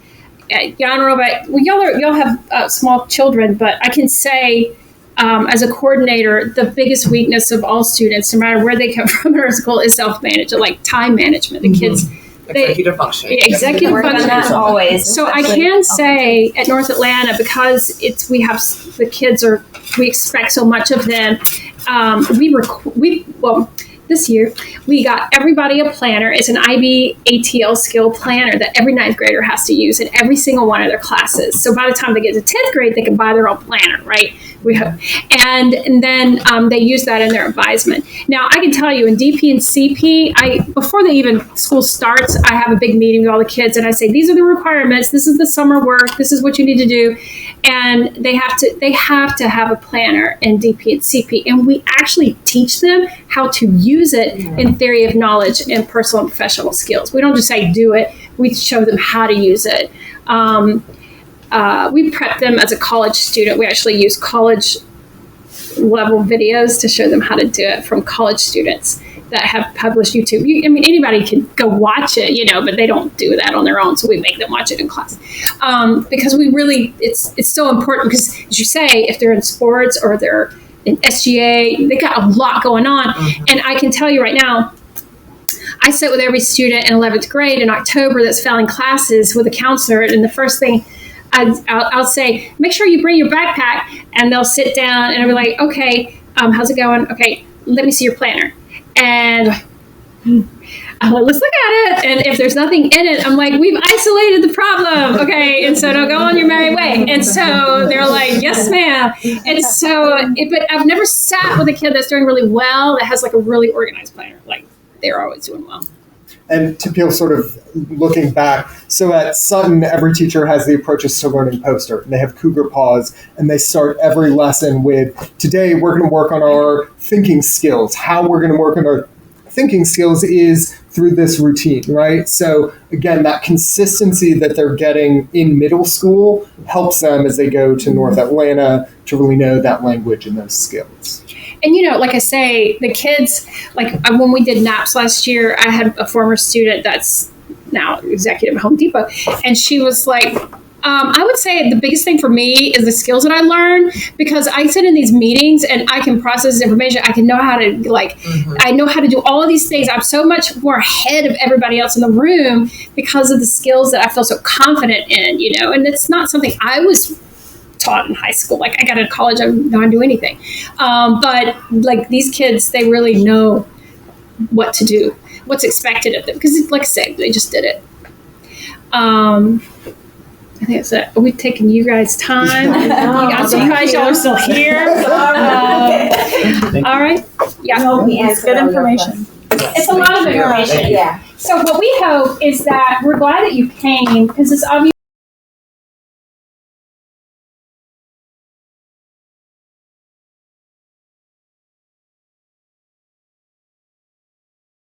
I don't know about, y'all have small children, but I can say, as a coordinator, the biggest weakness of all students, no matter where they come from in our school, is self-management, like time management. The kids, executive functioning. Executive functioning always. So I can say at North Atlanta, because we expect so much of them. This year, we got everybody a planner. It's an IB ATL skill planner that every 9th grader has to use in every single one of their classes. So by the time they get to 10th grade, they can buy their own planner, right? We hope. And then they use that in their advisement. Now, I can tell you in DP and CP, before school starts, I have a big meeting with all the kids, and I say, these are the requirements. This is the summer work. This is what you need to do. And they have to have a planner in DP and CP. And we actually teach them how to use it in theory of knowledge and personal and professional skills. We don't just say do it. We show them how to use it. We prep them as a college student. We actually use college level videos to show them how to do it from college students that have published YouTube. Anybody can go watch it, but they don't do that on their own. So we make them watch it in class because it's so important. Because as you say, if they're in sports or they're in SGA, they got a lot going on. Mm-hmm. And I can tell you right now, I sit with every student in 11th grade in October that's failing classes with a counselor, and the first thing I'll say, make sure you bring your backpack, and they'll sit down and I'll be like, okay, how's it going? Okay, let me see your planner. And I'm like, let's look at it. And if there's nothing in it, I'm like, we've isolated the problem. Okay. And so now go on your merry way. And so they're like, yes, ma'am. And so, but I've never sat with a kid that's doing really well that has like a really organized planner. Like they're always doing well. And to Peel, sort of looking back, so at Sutton, every teacher has the Approaches to Learning poster, and they have cougar paws, and they start every lesson with, today we're going to work on our thinking skills. How we're going to work on our thinking skills is through this routine, right? So again, that consistency that they're getting in middle school helps them as they go to North Atlanta to really know that language and those skills. And, you know, like I say, the kids, like when we did NAHS last year, I had a former student that's now executive at Home Depot, and she was like, I would say the biggest thing for me is the skills that I learn, because I sit in these meetings and I can process information. I can know how to I know how to do all of these things. I'm so much more ahead of everybody else in the room because of the skills that I feel so confident in, you know, and it's not something I was taught in high school. Like I got into college, I don't know how to do anything. But like these kids, they really know what to do, what's expected of them. Because like I said, they just did it. I think that's it. Are we taking you guys' time? I'm surprised y'all are still here. All right. Yeah. It's good information. It's a lot of information. Yeah. So what we hope is that we're glad that you came, because it's obvious